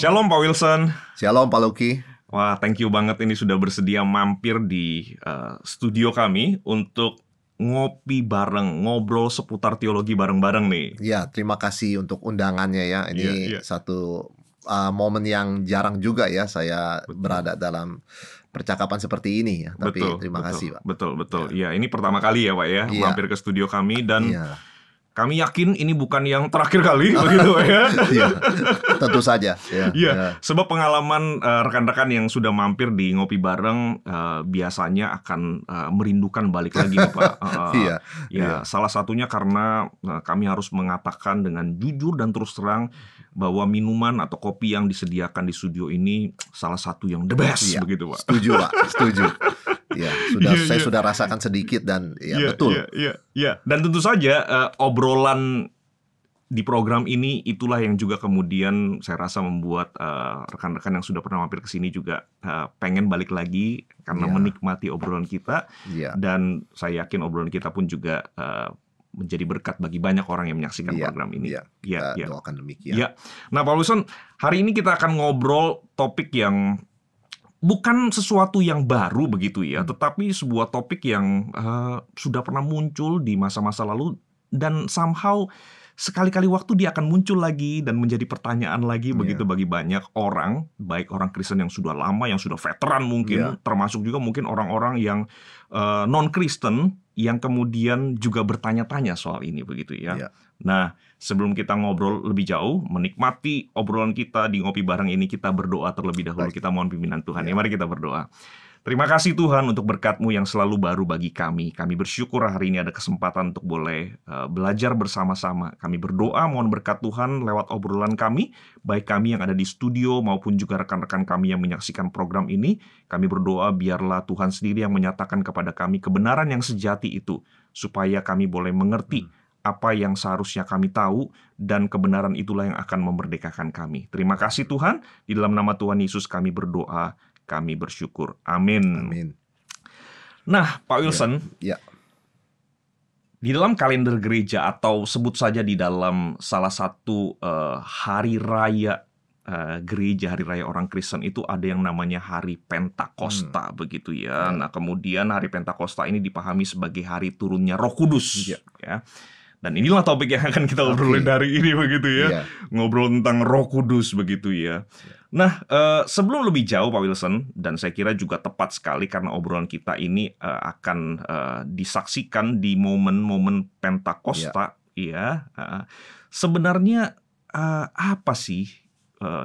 Shalom Pak Wilson. Shalom Pak Lucky. Wah, thank you banget ini sudah bersedia mampir di studio kami untuk ngopi bareng, ngobrol seputar teologi bareng-bareng nih. Ya, terima kasih untuk undangannya ya. Ini satu momen yang jarang juga ya saya berada dalam percakapan seperti ini ya. Tapi terima kasih Pak. Betul. Ya, ini pertama kali ya Pak ya, mampir ke studio kami dan kami yakin ini bukan yang terakhir kali begitu ya. Tentu saja. Sebab pengalaman rekan-rekan yang sudah mampir di ngopi bareng biasanya akan merindukan balik lagi nih Pak. Salah satunya karena kami harus mengatakan dengan jujur dan terus terang bahwa minuman atau kopi yang disediakan di studio ini salah satu yang the best begitu Pak. Setuju Pak, setuju. Saya sudah rasakan sedikit dan betul. Dan tentu saja obrolan di program ini itulah yang juga kemudian saya rasa membuat rekan-rekan yang sudah pernah mampir ke sini juga pengen balik lagi karena menikmati obrolan kita. Dan saya yakin obrolan kita pun juga menjadi berkat bagi banyak orang yang menyaksikan program ini. Doakan demikian. Nah Pak Wilson, hari ini kita akan ngobrol topik yang bukan sesuatu yang baru begitu ya, tetapi sebuah topik yang sudah pernah muncul di masa-masa lalu dan somehow sekali-kali waktu dia akan muncul lagi dan menjadi pertanyaan lagi begitu bagi banyak orang, baik orang Kristen yang sudah lama, yang sudah veteran mungkin, termasuk juga mungkin orang-orang yang non-Kristen yang kemudian juga bertanya-tanya soal ini begitu ya. Nah, sebelum kita ngobrol lebih jauh, menikmati obrolan kita di ngopi bareng ini, kita berdoa terlebih dahulu. Kita mohon pimpinan Tuhan. Mari kita berdoa. Terima kasih Tuhan untuk berkat-Mu yang selalu baru bagi kami. Kami bersyukur hari ini ada kesempatan untuk boleh belajar bersama-sama. Kami berdoa mohon berkat Tuhan lewat obrolan kami, baik kami yang ada di studio maupun juga rekan-rekan kami yang menyaksikan program ini. Kami berdoa biarlah Tuhan sendiri yang menyatakan kepada kami kebenaran yang sejati itu, supaya kami boleh mengerti apa yang seharusnya kami tahu, dan kebenaran itulah yang akan memerdekakan kami. Terima kasih Tuhan, di dalam nama Tuhan Yesus kami berdoa, kami bersyukur. Amin. Nah, Pak Wilson, di dalam kalender gereja atau sebut saja di dalam salah satu hari raya gereja, hari raya orang Kristen itu ada yang namanya Hari Pentakosta begitu ya. Nah, kemudian Hari Pentakosta ini dipahami sebagai hari turunnya Roh Kudus ya. Dan inilah topik yang akan kita obrolin dari ini begitu ya. Ngobrol tentang Roh Kudus begitu ya. Nah, sebelum lebih jauh Pak Wilson, dan saya kira juga tepat sekali karena obrolan kita ini akan disaksikan di momen-momen Pentakosta sebenarnya apa sih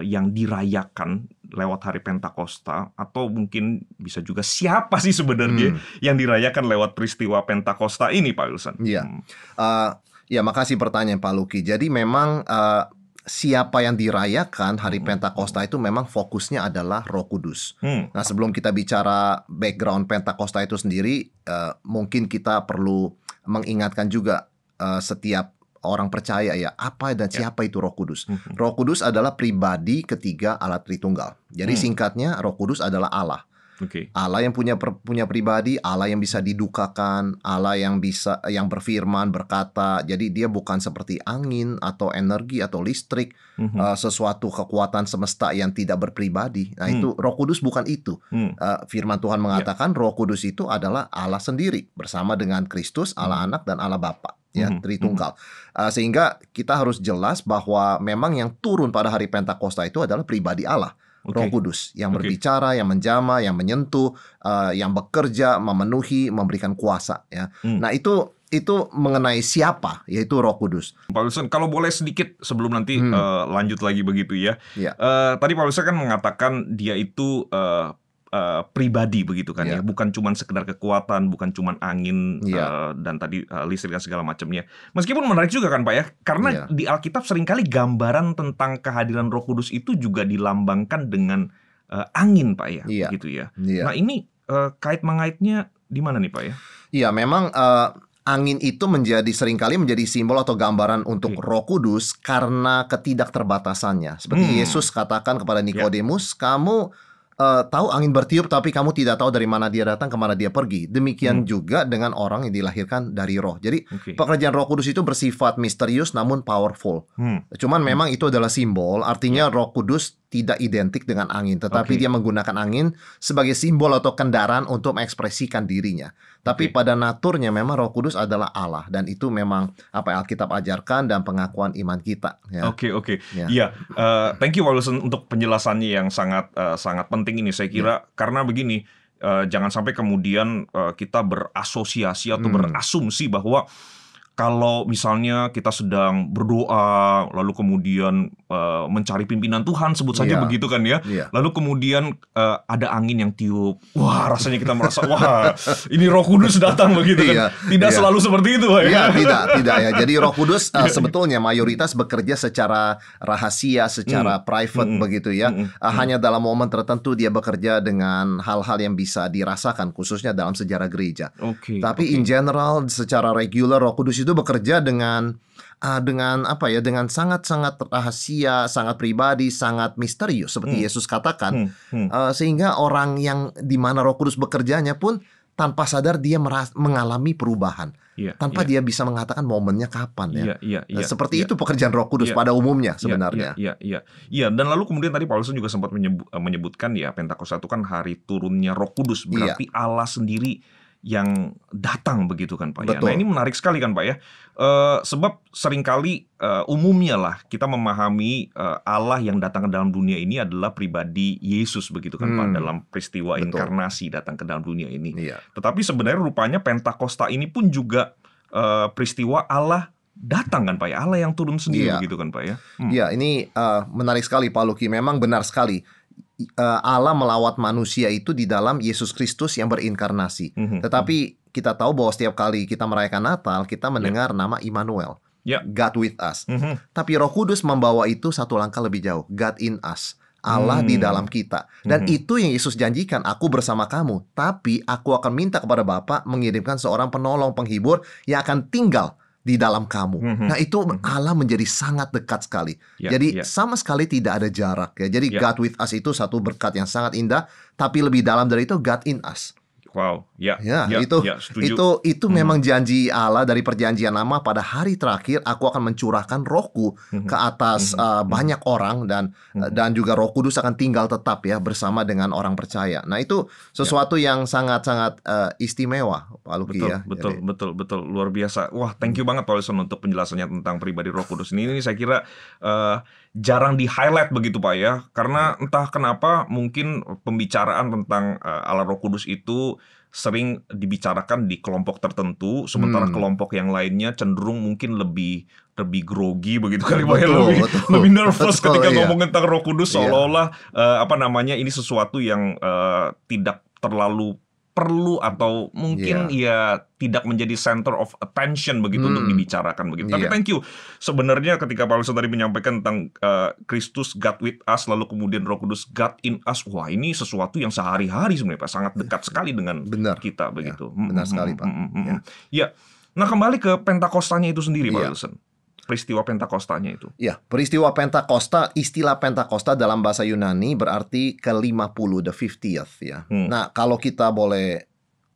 yang dirayakan lewat Hari Pentakosta, atau mungkin bisa juga siapa sih sebenarnya yang dirayakan lewat peristiwa Pentakosta ini Pak Wilson? Makasih pertanyaan Pak Lucky. Jadi memang siapa yang dirayakan Hari Pentakosta itu memang fokusnya adalah Roh Kudus. Nah, sebelum kita bicara background Pentakosta itu sendiri, mungkin kita perlu mengingatkan juga setiap orang percaya apa dan siapa itu Roh Kudus. Roh Kudus adalah pribadi ketiga Allah Tritunggal. Jadi singkatnya Roh Kudus adalah Allah. Allah yang punya pribadi, Allah yang bisa didukakan, Allah yang berfirman, berkata. Jadi dia bukan seperti angin atau energi atau listrik, sesuatu kekuatan semesta yang tidak berpribadi. Nah, itu Roh Kudus bukan itu. Firman Tuhan mengatakan Roh Kudus itu adalah Allah sendiri bersama dengan Kristus, Allah Anak dan Allah Bapa. Tritunggal. Sehingga kita harus jelas bahwa memang yang turun pada Hari Pentakosta itu adalah pribadi Allah. Roh Kudus yang berbicara, yang menjamah, yang menyentuh, yang bekerja, memenuhi, memberikan kuasa ya. Nah, itu mengenai siapa, yaitu Roh Kudus. Pak Wilson, kalau boleh sedikit sebelum nanti lanjut lagi begitu ya. Tadi Pak Wilson kan mengatakan dia itu pribadi begitu kan ya, bukan cuma sekedar kekuatan, bukan cuma angin dan tadi listrik dan segala macamnya. Meskipun menarik juga kan Pak ya, karena di Alkitab seringkali gambaran tentang kehadiran Roh Kudus itu juga dilambangkan dengan angin Pak ya, gitu ya. Nah, ini kait-mengaitnya di mana nih Pak ya? Iya, memang angin itu seringkali menjadi simbol atau gambaran untuk Roh Kudus karena ketidakterbatasannya. Seperti Yesus katakan kepada Nikodemus, kamu tahu angin bertiup tapi kamu tidak tahu dari mana dia datang, kemana dia pergi. Demikian juga dengan orang yang dilahirkan dari roh. Jadi pekerjaan Roh Kudus itu bersifat misterius namun powerful. Cuman memang itu adalah simbol, artinya Roh Kudus tidak identik dengan angin, tetapi dia menggunakan angin sebagai simbol atau kendaraan untuk mengekspresikan dirinya. Tapi pada naturnya memang Roh Kudus adalah Allah, dan itu memang apa yang Alkitab ajarkan dan pengakuan iman kita. Ya. Iya, thank you Pak Wilson untuk penjelasannya yang sangat penting ini. Saya kira karena begini, jangan sampai kemudian kita berasosiasi atau berasumsi bahwa kalau misalnya kita sedang berdoa, lalu kemudian mencari pimpinan Tuhan, sebut saja begitu kan ya. Lalu kemudian ada angin yang tiup. Wah, rasanya kita merasa, wah, ini Roh Kudus datang begitu kan. Tidak selalu seperti itu. Iya, tidak ya. Jadi Roh Kudus sebetulnya mayoritas bekerja secara rahasia, secara private begitu ya. Hanya dalam momen tertentu dia bekerja dengan hal-hal yang bisa dirasakan, khususnya dalam sejarah gereja. Tapi in general, secara regular Roh Kudus itu bekerja dengan apa ya, dengan sangat-sangat rahasia, sangat pribadi, sangat misterius seperti Yesus katakan, sehingga orang yang di mana Roh Kudus bekerjanya pun tanpa sadar dia mengalami perubahan, tanpa dia bisa mengatakan momennya kapan ya. Seperti itu pekerjaan Roh Kudus pada umumnya sebenarnya. Iya, dan lalu kemudian tadi Paulus juga sempat menyebutkan ya, Pentakosta itu kan hari turunnya Roh Kudus, berarti Allah sendiri yang datang begitu kan Pak ya. Nah, ini menarik sekali kan Pak ya. Sebab seringkali umumnya lah kita memahami Allah yang datang ke dalam dunia ini adalah pribadi Yesus begitu kan Pak, dalam peristiwa inkarnasi datang ke dalam dunia ini. Tetapi sebenarnya rupanya Pentakosta ini pun juga peristiwa Allah datang kan Pak ya, Allah yang turun sendiri begitu kan Pak ya. Iya, ini menarik sekali Pak Luki, memang benar sekali. Allah melawat manusia itu di dalam Yesus Kristus yang berinkarnasi. Tetapi kita tahu bahwa setiap kali kita merayakan Natal, kita mendengar nama Immanuel, God with us. Tapi Roh Kudus membawa itu satu langkah lebih jauh, God in us, Allah di dalam kita. Dan itu yang Yesus janjikan, aku bersama kamu, tapi aku akan minta kepada Bapa mengirimkan seorang penolong, penghibur yang akan tinggal di dalam kamu. Nah, itu Allah menjadi sangat dekat sekali. Jadi sama sekali tidak ada jarak ya. Jadi God with us itu satu berkat yang sangat indah, tapi lebih dalam dari itu God in us. Wow, itu memang janji Allah dari perjanjian lama. Pada hari terakhir aku akan mencurahkan Rohku ke atas banyak orang, dan juga Roh Kudus akan tinggal tetap ya bersama dengan orang percaya. Nah, itu sesuatu yang sangat-sangat istimewa Pak Luki ya. Betul, luar biasa. Wah, thank you banget Pak Wilson untuk penjelasannya tentang pribadi Roh Kudus ini saya kira jarang di-highlight begitu Pak ya. Karena entah kenapa mungkin pembicaraan tentang Allah Roh Kudus itu sering dibicarakan di kelompok tertentu, sementara kelompok yang lainnya cenderung mungkin lebih grogi begitu kali Pak ya, lebih nervous ketika ngomong tentang Roh Kudus, seolah-olah ini sesuatu yang tidak terlalu perlu atau mungkin tidak menjadi center of attention begitu untuk dibicarakan begitu. Tapi thank you. Sebenarnya ketika Pak Wilson tadi menyampaikan tentang Kristus God with us, lalu kemudian Roh Kudus God in us, wah ini sesuatu yang sehari-hari sebenarnya Pak, sangat dekat sekali dengan kita begitu. Benar sekali Pak. Ya. Nah, kembali ke Pentakostanya itu sendiri Pak Wilson. Peristiwa Pentakostanya itu. Ya, peristiwa Pentakosta, istilah Pentakosta dalam bahasa Yunani berarti ke-50, the 50th ya. Nah, kalau kita boleh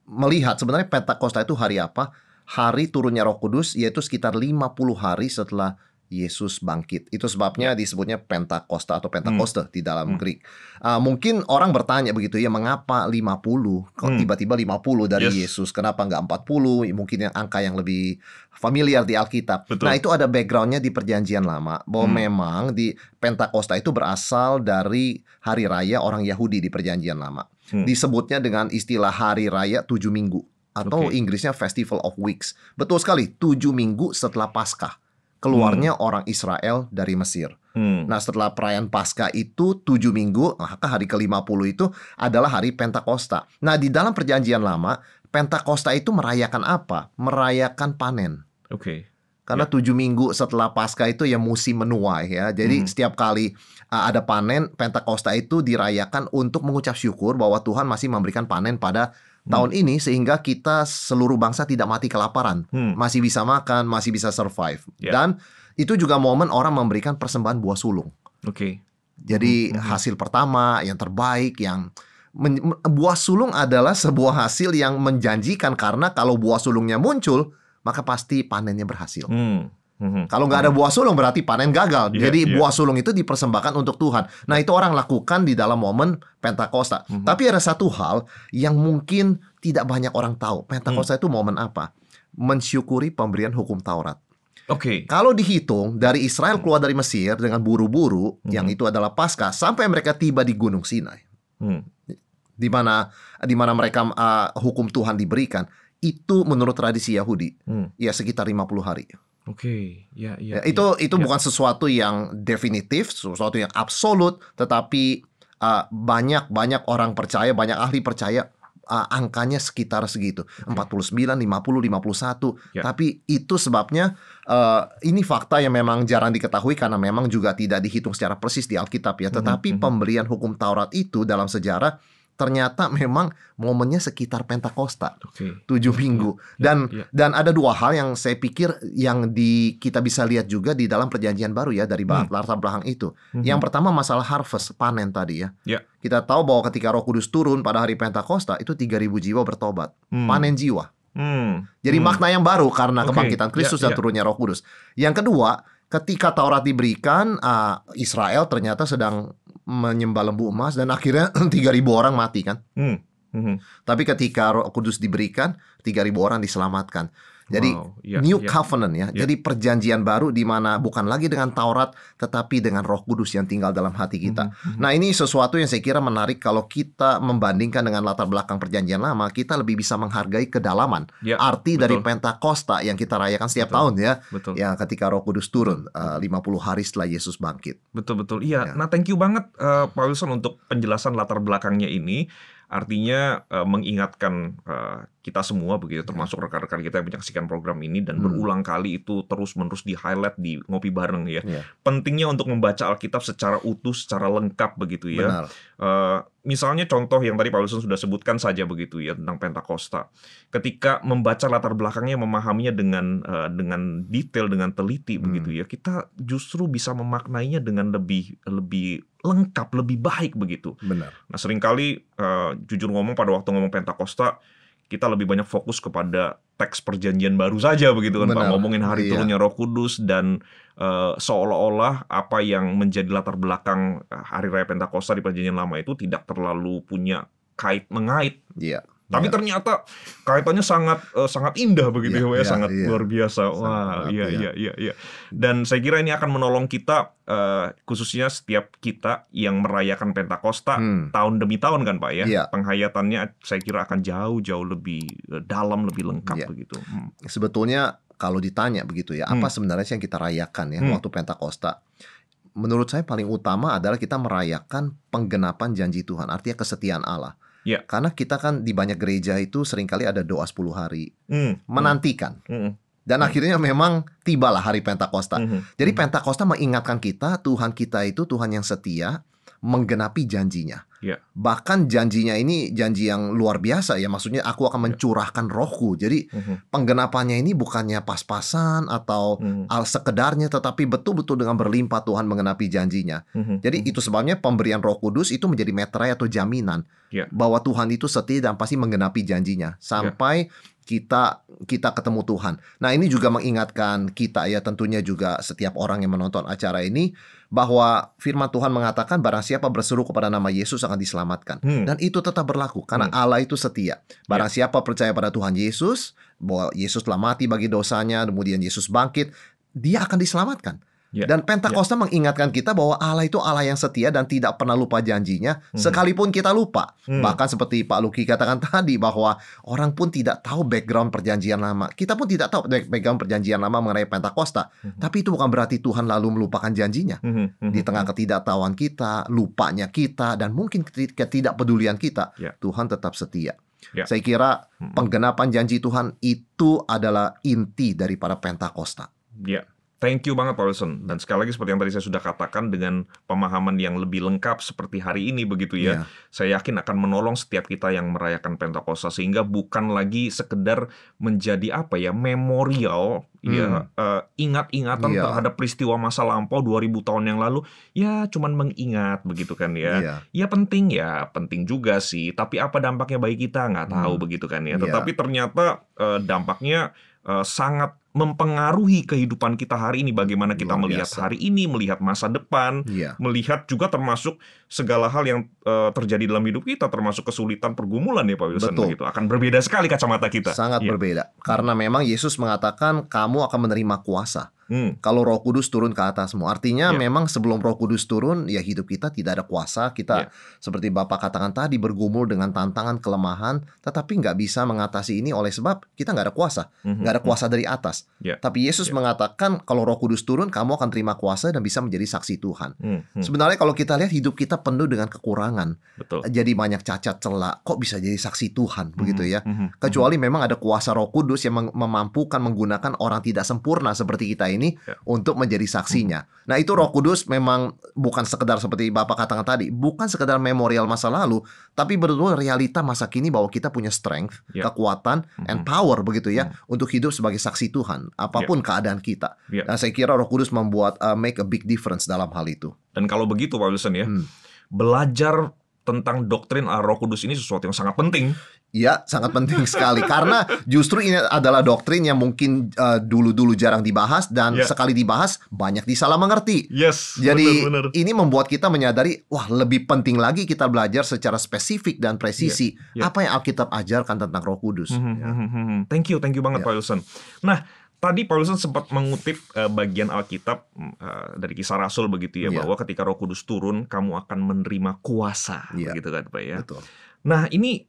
melihat sebenarnya Pentakosta itu hari apa? Hari turunnya Roh Kudus, yaitu sekitar 50 hari setelah Yesus bangkit. Itu sebabnya disebutnya Pentakosta atau Pentakoste di dalam Greek. Mungkin orang bertanya begitu ya, mengapa 50? Kok tiba-tiba 50 dari Yesus? Kenapa nggak 40? Mungkin yang angka yang lebih familiar di Alkitab. Nah, itu ada backgroundnya di Perjanjian Lama, bahwa memang di Pentakosta itu berasal dari hari raya orang Yahudi di Perjanjian Lama. Disebutnya dengan istilah hari raya 7 minggu atau Inggrisnya Festival of Weeks. Betul sekali, 7 minggu setelah Paskah keluarnya orang Israel dari Mesir. Nah, setelah perayaan Paskah itu 7 minggu, maka hari ke-50 itu adalah hari Pentakosta. Nah, di dalam Perjanjian Lama, Pentakosta itu merayakan apa? Merayakan panen. Karena 7 minggu setelah Paskah itu ya musim menuai ya. Jadi setiap kali ada panen, Pentakosta itu dirayakan untuk mengucap syukur bahwa Tuhan masih memberikan panen pada tahun ini, sehingga kita seluruh bangsa tidak mati kelaparan, masih bisa makan, masih bisa survive. Dan itu juga momen orang memberikan persembahan buah sulung. Jadi hasil pertama yang terbaik, buah sulung adalah sebuah hasil yang menjanjikan, karena kalau buah sulungnya muncul maka pasti panennya berhasil. Kalau nggak ada buah sulung berarti panen gagal. Jadi buah sulung itu dipersembahkan untuk Tuhan. Nah, itu orang lakukan di dalam momen Pentakosta. Tapi ada satu hal yang mungkin tidak banyak orang tahu. Pentakosta itu momen apa? Mensyukuri pemberian hukum Taurat. Kalau dihitung dari Israel keluar dari Mesir dengan buru-buru, yang itu adalah Paskah, sampai mereka tiba di Gunung Sinai, di mana mereka hukum Tuhan diberikan, itu menurut tradisi Yahudi ya sekitar 50 hari. Itu bukan sesuatu yang definitif, sesuatu yang absolut, tetapi banyak orang percaya, banyak ahli percaya angkanya sekitar segitu, 49, 50, 51. Tapi itu sebabnya ini fakta yang memang jarang diketahui karena memang juga tidak dihitung secara persis di Alkitab ya. Tetapi pemberian hukum Taurat itu dalam sejarah ternyata memang momennya sekitar Pentakosta, 7 minggu. Dan ada dua hal yang saya pikir yang kita bisa lihat juga di dalam Perjanjian Baru ya, dari latar belakang itu. Yang pertama masalah harvest, panen tadi ya. Kita tahu bahwa ketika Roh Kudus turun pada hari Pentakosta itu 3.000 jiwa bertobat, panen jiwa. Jadi makna yang baru karena kebangkitan Kristus dan turunnya Roh Kudus. Yang kedua, ketika Taurat diberikan, Israel ternyata sedang menyembah lembu emas dan akhirnya 3.000 orang mati kan. Tapi ketika Roh Kudus diberikan, 3.000 orang diselamatkan. Jadi New Covenant ya. Jadi perjanjian baru di mana bukan lagi dengan Taurat tetapi dengan Roh Kudus yang tinggal dalam hati kita. Nah, ini sesuatu yang saya kira menarik kalau kita membandingkan dengan latar belakang perjanjian lama, kita lebih bisa menghargai kedalaman arti dari Pentakosta yang kita rayakan setiap tahun ya. Yang ketika Roh Kudus turun 50 hari setelah Yesus bangkit. Betul. Iya. Nah, thank you banget Pak Wilson untuk penjelasan latar belakangnya ini. Artinya mengingatkan kita semua begitu, termasuk rekan-rekan kita yang menyaksikan program ini dan berulang kali itu terus-menerus di-highlight di Ngopi Bareng ya. Pentingnya untuk membaca Alkitab secara utuh, secara lengkap begitu ya. Misalnya contoh yang tadi Pak Wilson sudah sebutkan saja begitu ya tentang Pentakosta. Ketika membaca latar belakangnya, memahaminya dengan detail, dengan teliti begitu ya, kita justru bisa memaknainya dengan lebih lengkap, lebih baik begitu. Benar. Nah, seringkali jujur ngomong pada waktu ngomong Pentakosta, kita lebih banyak fokus kepada teks perjanjian baru saja begitu kan Pak, ngomongin hari turunnya Roh Kudus dan seolah-olah apa yang menjadi latar belakang hari raya Pentakosta di perjanjian lama itu tidak terlalu punya kait-mengait. Tapi ternyata kaitannya sangat indah begitu ya, sangat luar biasa. Wah, iya. Dan saya kira ini akan menolong kita khususnya setiap kita yang merayakan Pentakosta tahun demi tahun kan Pak ya. Penghayatannya saya kira akan jauh lebih dalam, lebih lengkap begitu. Sebetulnya kalau ditanya begitu ya, apa sebenarnya yang kita rayakan ya waktu Pentakosta? Menurut saya paling utama adalah kita merayakan penggenapan janji Tuhan, artinya kesetiaan Allah. Karena kita kan di banyak gereja itu seringkali ada doa 10 hari menantikan. Dan akhirnya memang tibalah hari Pentakosta. Jadi Pentakosta mengingatkan kita, Tuhan kita itu Tuhan yang setia, menggenapi janjinya. Bahkan janjinya ini janji yang luar biasa ya. Maksudnya aku akan mencurahkan Rohku. Jadi penggenapannya ini bukannya pas-pasan atau sekedarnya, tetapi betul-betul dengan berlimpah Tuhan menggenapi janjinya. Jadi itu sebabnya pemberian Roh Kudus itu menjadi meterai atau jaminan bahwa Tuhan itu setia dan pasti menggenapi janjinya sampai kita ketemu Tuhan. Nah, ini juga mengingatkan kita ya, tentunya juga setiap orang yang menonton acara ini, bahwa firman Tuhan mengatakan barang siapa berseru kepada nama Yesus akan diselamatkan. Dan itu tetap berlaku karena Allah itu setia. Barang siapa percaya pada Tuhan Yesus, bahwa Yesus telah mati bagi dosanya, kemudian Yesus bangkit, dia akan diselamatkan. Dan Pentakosta mengingatkan kita bahwa Allah itu Allah yang setia dan tidak pernah lupa janjinya, sekalipun kita lupa. Bahkan seperti Pak Luki katakan tadi, bahwa orang pun tidak tahu background perjanjian lama. Kita pun tidak tahu background perjanjian lama mengenai Pentakosta. Tapi itu bukan berarti Tuhan lalu melupakan janjinya. Di tengah ketidaktahuan kita, lupanya kita, dan mungkin ketidakpedulian kita, Tuhan tetap setia. Saya kira penggenapan janji Tuhan itu adalah inti daripada Pentakosta. Thank you banget Pak Wilson. Dan sekali lagi seperti yang tadi saya sudah katakan, dengan pemahaman yang lebih lengkap seperti hari ini begitu ya, saya yakin akan menolong setiap kita yang merayakan Pentakosta, sehingga bukan lagi sekedar menjadi memorial ingat-ingatan terhadap peristiwa masa lampau 2000 tahun yang lalu, ya cuman mengingat begitu kan ya. Ya penting juga sih, tapi apa dampaknya bagi kita nggak tahu begitu kan ya. Tetapi ternyata dampaknya sangat mempengaruhi kehidupan kita hari ini, bagaimana kita Luar melihat biasa. hari ini, melihat masa depan, Iya. melihat juga termasuk segala hal yang terjadi dalam hidup kita, termasuk kesulitan, pergumulan ya Pak Wilson. Betul. Begitu. Akan berbeda sekali kacamata kita. Sangat Iya. berbeda. Karena memang Yesus mengatakan kamu akan menerima kuasa kalau Roh Kudus turun ke atasmu. Artinya memang sebelum Roh Kudus turun, ya hidup kita tidak ada kuasa. Kita seperti Bapak katakan tadi, bergumul dengan tantangan, kelemahan, tetapi nggak bisa mengatasi ini oleh sebab kita nggak ada kuasa. Nggak ada kuasa dari atas. Tapi Yesus mengatakan kalau Roh Kudus turun, kamu akan terima kuasa dan bisa menjadi saksi Tuhan. Sebenarnya kalau kita lihat hidup kita penuh dengan kekurangan. Betul. Jadi banyak cacat celah. Kok bisa jadi saksi Tuhan begitu ya? Kecuali memang ada kuasa Roh Kudus yang memampukan menggunakan orang tidak sempurna seperti kita ini untuk menjadi saksinya. Nah, itu Roh Kudus memang bukan sekedar seperti Bapak katakan tadi, bukan sekedar memorial masa lalu, tapi betul-betul realita masa kini bahwa kita punya strength, kekuatan, and power begitu ya, untuk hidup sebagai saksi Tuhan apapun keadaan kita. Nah, saya kira Roh Kudus membuat make a big difference dalam hal itu. Dan kalau begitu Pak Wilson ya, belajar tentang doktrin Roh Kudus ini sesuatu yang sangat penting. Ya, sangat penting sekali. Karena justru ini adalah doktrin yang mungkin dulu-dulu jarang dibahas, dan sekali dibahas banyak disalah mengerti. Jadi benar. ini membuat kita menyadari, wah, lebih penting lagi kita belajar secara spesifik dan presisi apa yang Alkitab ajarkan tentang Roh Kudus. Thank you banget Pak Wilson. Nah, tadi Pak Wilson sempat mengutip bagian Alkitab dari Kisah Rasul begitu ya, bahwa ketika Roh Kudus turun, kamu akan menerima kuasa, begitu kan Pak ya. Betul. Nah, ini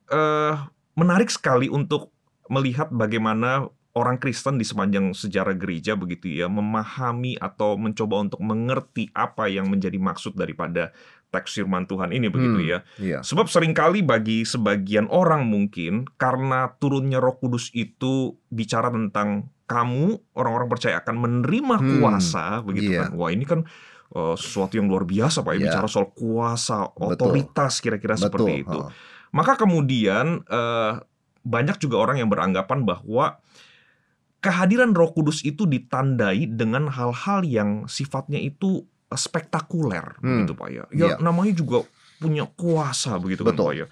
menarik sekali untuk melihat bagaimana orang Kristen di sepanjang sejarah gereja begitu ya, memahami atau mencoba untuk mengerti apa yang menjadi maksud daripada teks firman Tuhan ini begitu ya. Sebab seringkali bagi sebagian orang mungkin karena turunnya Roh Kudus itu bicara tentang kamu, orang-orang percaya akan menerima kuasa begitu kan. Wah, ini kan sesuatu yang luar biasa Pak ya, bicara soal kuasa, otoritas, kira-kira seperti itu. Maka kemudian banyak juga orang yang beranggapan bahwa kehadiran Roh Kudus itu ditandai dengan hal-hal yang sifatnya itu spektakuler begitu Pak ya. Ya namanya juga punya kuasa begitu kan Pak ya.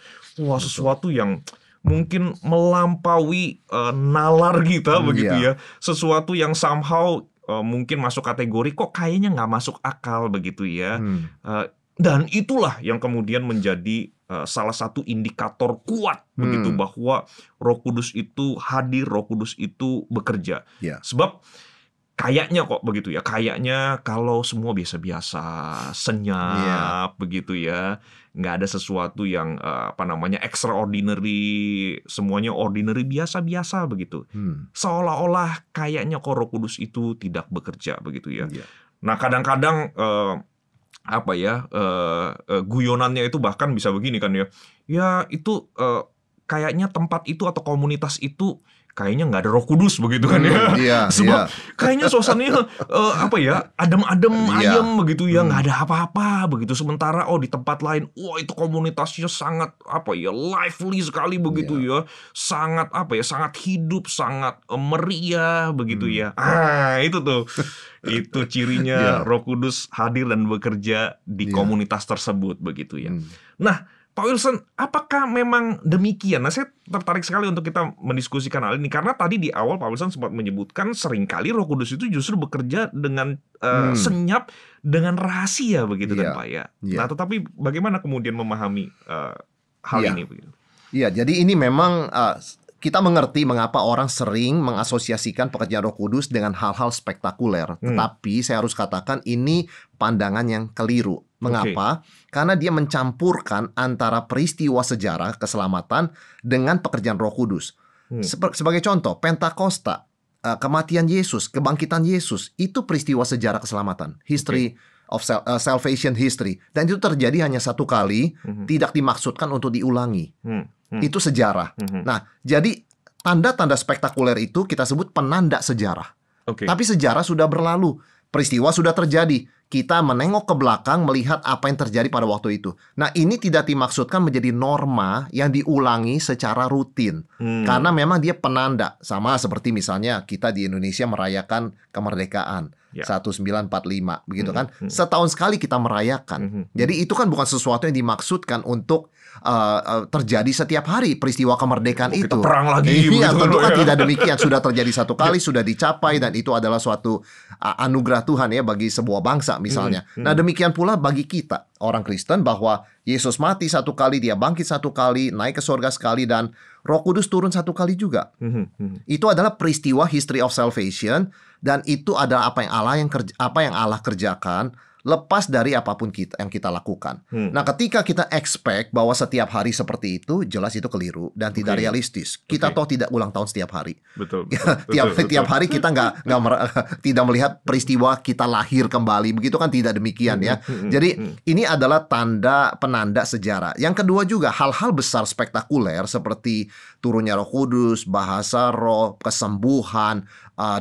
Wah, sesuatu yang mungkin melampaui nalar kita begitu ya. Sesuatu yang somehow mungkin masuk kategori kok kayaknya nggak masuk akal begitu ya. Dan itulah yang kemudian menjadi salah satu indikator kuat begitu bahwa Roh Kudus itu hadir, Roh Kudus itu bekerja. Sebab kayaknya kok begitu ya, kayaknya kalau semua biasa-biasa, senyap begitu ya, nggak ada sesuatu yang extraordinary, semuanya ordinary, biasa-biasa begitu. Seolah-olah kayaknya kok Roh Kudus itu tidak bekerja begitu ya. Nah, kadang-kadang guyonannya itu bahkan bisa begini kan ya. Ya itu kayaknya tempat itu atau komunitas itu kayaknya nggak ada Roh Kudus begitu kan ya. Sebab kayaknya suasananya adem-adem ayem begitu ya, nggak ada apa-apa begitu. Sementara di tempat lain, wah itu komunitasnya sangat lively sekali begitu ya. Sangat sangat hidup, sangat meriah begitu ya. Itu tuh. Itu cirinya Roh Kudus hadir dan bekerja di komunitas tersebut begitu ya. Nah, Pak Wilson, apakah memang demikian? Nah, saya tertarik sekali untuk kita mendiskusikan hal ini karena tadi di awal Pak Wilson sempat menyebutkan seringkali Roh Kudus itu justru bekerja dengan senyap, dengan rahasia begitu kan Pak ya. Nah, tetapi bagaimana kemudian memahami hal ini begitu? Iya, jadi ini memang kita mengerti mengapa orang sering mengasosiasikan pekerjaan Roh Kudus dengan hal-hal spektakuler. Tetapi saya harus katakan ini pandangan yang keliru. Mengapa? Karena dia mencampurkan antara peristiwa sejarah keselamatan dengan pekerjaan Roh Kudus. Sebagai contoh, Pentakosta, kematian Yesus, kebangkitan Yesus, itu peristiwa sejarah keselamatan. History of salvation history. Dan itu terjadi hanya satu kali, tidak dimaksudkan untuk diulangi. Itu sejarah. Nah, jadi tanda-tanda spektakuler itu kita sebut penanda sejarah. Tapi sejarah sudah berlalu, peristiwa sudah terjadi. Kita menengok ke belakang melihat apa yang terjadi pada waktu itu. Nah, ini tidak dimaksudkan menjadi norma yang diulangi secara rutin. Karena memang dia penanda. Sama seperti misalnya kita di Indonesia merayakan kemerdekaan. Ya. 1945 begitu kan. Setahun sekali kita merayakan. Jadi itu kan bukan sesuatu yang dimaksudkan untuk terjadi setiap hari peristiwa kemerdekaan itu. Kita perang lagi. Iya, tentu kan ya. tidak demikian. Sudah terjadi satu kali, sudah dicapai, dan itu adalah suatu anugerah Tuhan ya bagi sebuah bangsa misalnya. Nah, demikian pula bagi kita orang Kristen, bahwa Yesus mati satu kali, dia bangkit satu kali, naik ke surga sekali, dan Roh Kudus turun satu kali juga. Itu adalah peristiwa history of salvation, dan itu adalah apa yang Allah kerjakan lepas dari apapun yang kita lakukan. Nah, ketika kita expect bahwa setiap hari seperti itu, jelas itu keliru dan tidak realistis. Kita toh tidak ulang tahun setiap hari. Betul. Tiap hari kita tidak melihat peristiwa kita lahir kembali. Begitu kan, tidak demikian ya. Jadi ini adalah penanda sejarah. Yang kedua juga, hal-hal besar spektakuler seperti turunnya Roh Kudus, bahasa roh, kesembuhan,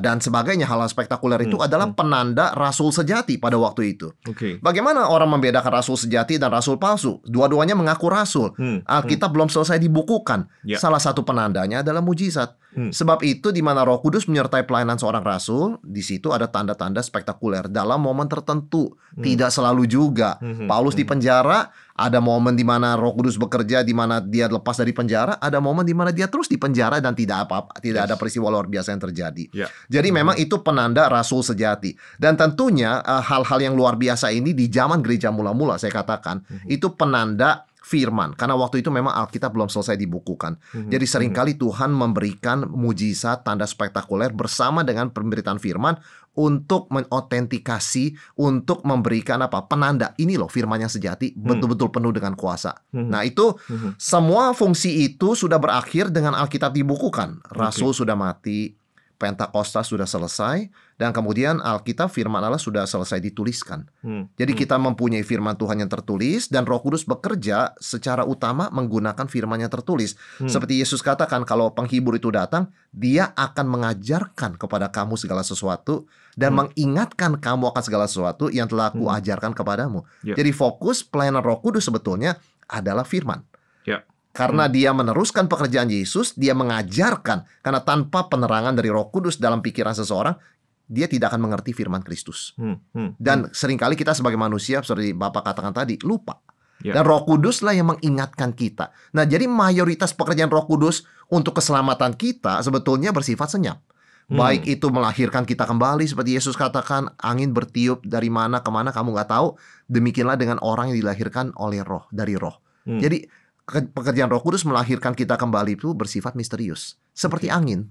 dan sebagainya. Hal-hal spektakuler itu adalah penanda rasul sejati pada waktu itu. Bagaimana orang membedakan rasul sejati dan rasul palsu? Dua-duanya mengaku rasul. Alkitab belum selesai dibukukan. Salah satu penandanya adalah mujizat. Sebab itu, di mana Roh Kudus menyertai pelayanan seorang rasul, di situ ada tanda-tanda spektakuler dalam momen tertentu. Tidak selalu juga. Paulus di penjara, ada momen di mana Roh Kudus bekerja, di mana dia lepas dari penjara. Ada momen di mana dia terus di penjara dan tidak ada peristiwa luar biasa yang terjadi. Jadi memang itu penanda rasul sejati. Dan tentunya hal-hal yang luar biasa ini di zaman gereja mula-mula, saya katakan, itu penanda firman. Karena waktu itu memang Alkitab belum selesai dibukukan. Jadi seringkali Tuhan memberikan mujizat, tanda spektakuler bersama dengan pemberitaan firman untuk menautentikasi, untuk memberikan penanda. Ini loh firman yang sejati, betul-betul penuh dengan kuasa. Nah, itu semua fungsi itu sudah berakhir dengan Alkitab dibukukan. Rasul sudah mati, Pentakosta sudah selesai, dan kemudian Alkitab firman Allah sudah selesai dituliskan. Jadi kita mempunyai firman Tuhan yang tertulis, dan Roh Kudus bekerja secara utama menggunakan firman yang tertulis. Seperti Yesus katakan, kalau penghibur itu datang, dia akan mengajarkan kepada kamu segala sesuatu dan mengingatkan kamu akan segala sesuatu yang telah aku ajarkan kepadamu. Jadi fokus pelayanan Roh Kudus sebetulnya adalah firman. Karena dia meneruskan pekerjaan Yesus, dia mengajarkan. Karena tanpa penerangan dari Roh Kudus dalam pikiran seseorang, dia tidak akan mengerti firman Kristus. Dan seringkali kita sebagai manusia, seperti Bapak katakan tadi, lupa. Dan Roh Kuduslah yang mengingatkan kita. Nah, jadi mayoritas pekerjaan Roh Kudus untuk keselamatan kita sebetulnya bersifat senyap. Baik itu melahirkan kita kembali, seperti Yesus katakan, angin bertiup dari mana kemana kamu nggak tahu. Demikianlah dengan orang yang dilahirkan oleh roh, dari roh. Jadi pekerjaan Roh Kudus melahirkan kita kembali itu bersifat misterius, seperti angin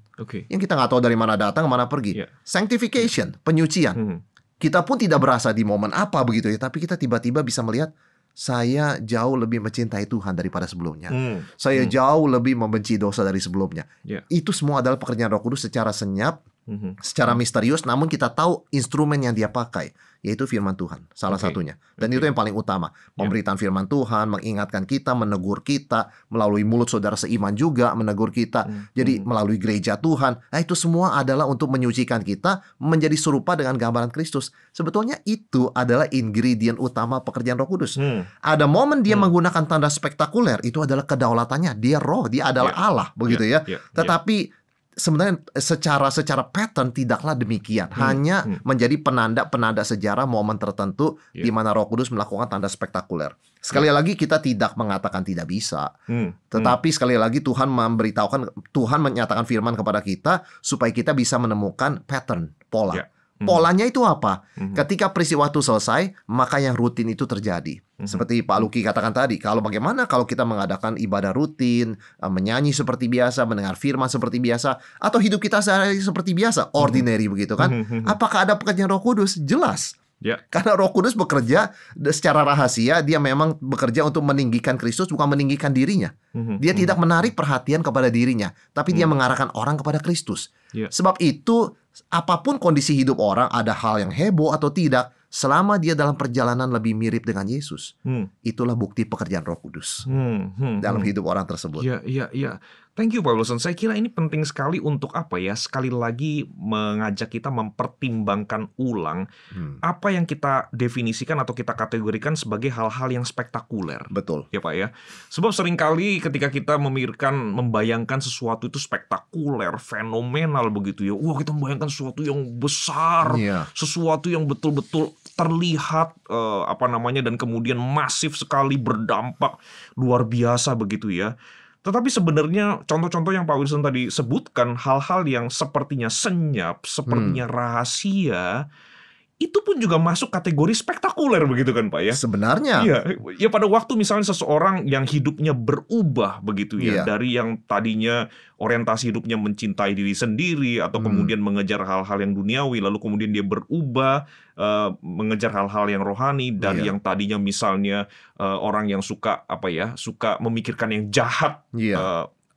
yang kita nggak tahu dari mana datang, mana pergi. Sanctification, penyucian. Kita pun tidak berasa di momen apa begitu ya, tapi kita tiba-tiba bisa melihat, saya jauh lebih mencintai Tuhan daripada sebelumnya. Saya jauh lebih membenci dosa dari sebelumnya. Itu semua adalah pekerjaan Roh Kudus secara senyap, secara misterius, namun kita tahu instrumen yang dia pakai, yaitu firman Tuhan, salah satunya. Dan itu yang paling utama, pemberitaan firman Tuhan, mengingatkan kita, menegur kita, melalui mulut saudara seiman juga menegur kita. Jadi melalui gereja Tuhan. Nah, itu semua adalah untuk menyucikan kita menjadi serupa dengan gambaran Kristus. Sebetulnya itu adalah ingredient utama pekerjaan Roh Kudus. Ada momen dia menggunakan tanda spektakuler, itu adalah kedaulatannya. Dia roh, dia adalah Allah, begitu ya. Tetapi sebenarnya secara pattern tidaklah demikian. Hanya menjadi penanda-penanda sejarah momen tertentu di mana Roh Kudus melakukan tanda spektakuler. Sekali lagi kita tidak mengatakan tidak bisa. Tetapi sekali lagi Tuhan menyatakan firman kepada kita supaya kita bisa menemukan pattern, pola. Polanya itu apa? Ketika peristiwa itu selesai, maka yang rutin itu terjadi. Seperti Pak Luki katakan tadi, bagaimana kalau kita mengadakan ibadah rutin, menyanyi seperti biasa, mendengar firman seperti biasa, atau hidup kita sehari-hari seperti biasa, ordinary begitu kan? Apakah ada pekerjaan Roh Kudus? Jelas. Karena Roh Kudus bekerja secara rahasia, dia memang bekerja untuk meninggikan Kristus, bukan meninggikan dirinya. Dia tidak menarik perhatian kepada dirinya, tapi dia mengarahkan orang kepada Kristus. Sebab itu, apapun kondisi hidup orang, ada hal yang heboh atau tidak, selama dia dalam perjalanan lebih mirip dengan Yesus, itulah bukti pekerjaan Roh Kudus dalam hidup orang tersebut. Iya. Thank you Pak Wilson. Saya kira ini penting sekali untuk apa ya? Sekali lagi mengajak kita mempertimbangkan ulang apa yang kita definisikan atau kita kategorikan sebagai hal-hal yang spektakuler. Betul. Ya Pak ya. Sebab seringkali ketika kita membayangkan sesuatu itu spektakuler, fenomenal begitu ya. Wah, kita membayangkan sesuatu yang besar, sesuatu yang betul-betul terlihat dan kemudian masif sekali, berdampak luar biasa begitu ya. Tetapi sebenarnya contoh-contoh yang Pak Wilson tadi sebutkan, hal-hal yang sepertinya senyap, sepertinya rahasia, itu pun juga masuk kategori spektakuler begitu kan Pak ya? Sebenarnya. Ya pada waktu misalnya seseorang yang hidupnya berubah begitu ya, dari yang tadinya orientasi hidupnya mencintai diri sendiri atau kemudian mengejar hal-hal yang duniawi, lalu kemudian dia berubah mengejar hal-hal yang rohani, dari yang tadinya misalnya orang yang suka memikirkan yang jahat,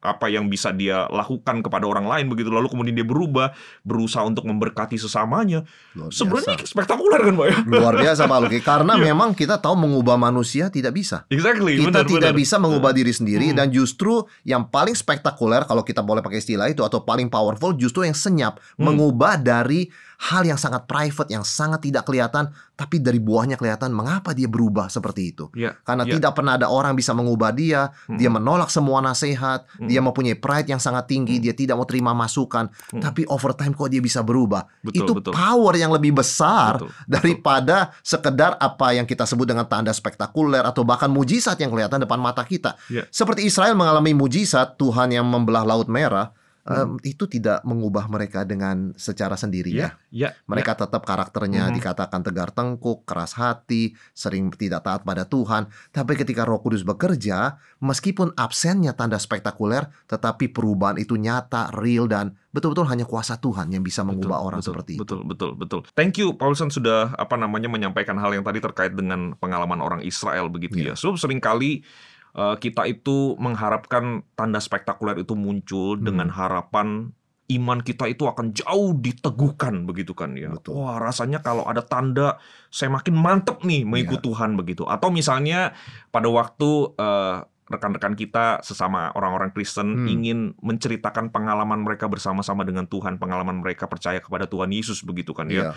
apa yang bisa dia lakukan kepada orang lain begitu, lalu kemudian dia berubah, berusaha untuk memberkati sesamanya. Sebenarnya spektakuler kan Pak ya? Luar biasa Pak Luki, karena memang kita tahu mengubah manusia tidak bisa. Kita tidak bisa mengubah diri sendiri, dan justru yang paling spektakuler, kalau kita boleh pakai istilah itu, atau paling powerful, justru yang senyap, mengubah dari hal yang sangat private, yang sangat tidak kelihatan, tapi dari buahnya kelihatan mengapa dia berubah seperti itu. Karena tidak pernah ada orang bisa mengubah dia, dia menolak semua nasihat, dia mempunyai pride yang sangat tinggi, dia tidak mau terima masukan, tapi over time kok dia bisa berubah. Itu power yang lebih besar daripada sekedar apa yang kita sebut dengan tanda spektakuler atau bahkan mujizat yang kelihatan depan mata kita. Seperti Israel mengalami mujizat Tuhan yang membelah Laut Merah. Itu tidak mengubah mereka dengan secara sendirinya. Mereka tetap karakternya dikatakan tegar tengkuk, keras hati, sering tidak taat pada Tuhan. Tapi ketika Roh Kudus bekerja, meskipun absennya tanda spektakuler, tetapi perubahan itu nyata, real, dan betul-betul hanya kuasa Tuhan yang bisa mengubah orang seperti itu. Betul. Thank you Pak Wilson sudah menyampaikan hal yang tadi terkait dengan pengalaman orang Israel begitu ya. So seringkali kita itu mengharapkan tanda spektakuler itu muncul dengan harapan iman kita itu akan jauh diteguhkan begitu kan ya. Wah, rasanya kalau ada tanda saya makin mantep nih mengikut Tuhan begitu. Atau misalnya pada waktu rekan-rekan kita sesama orang-orang Kristen ingin menceritakan pengalaman mereka bersama-sama dengan Tuhan, pengalaman mereka percaya kepada Tuhan Yesus begitu kan ya.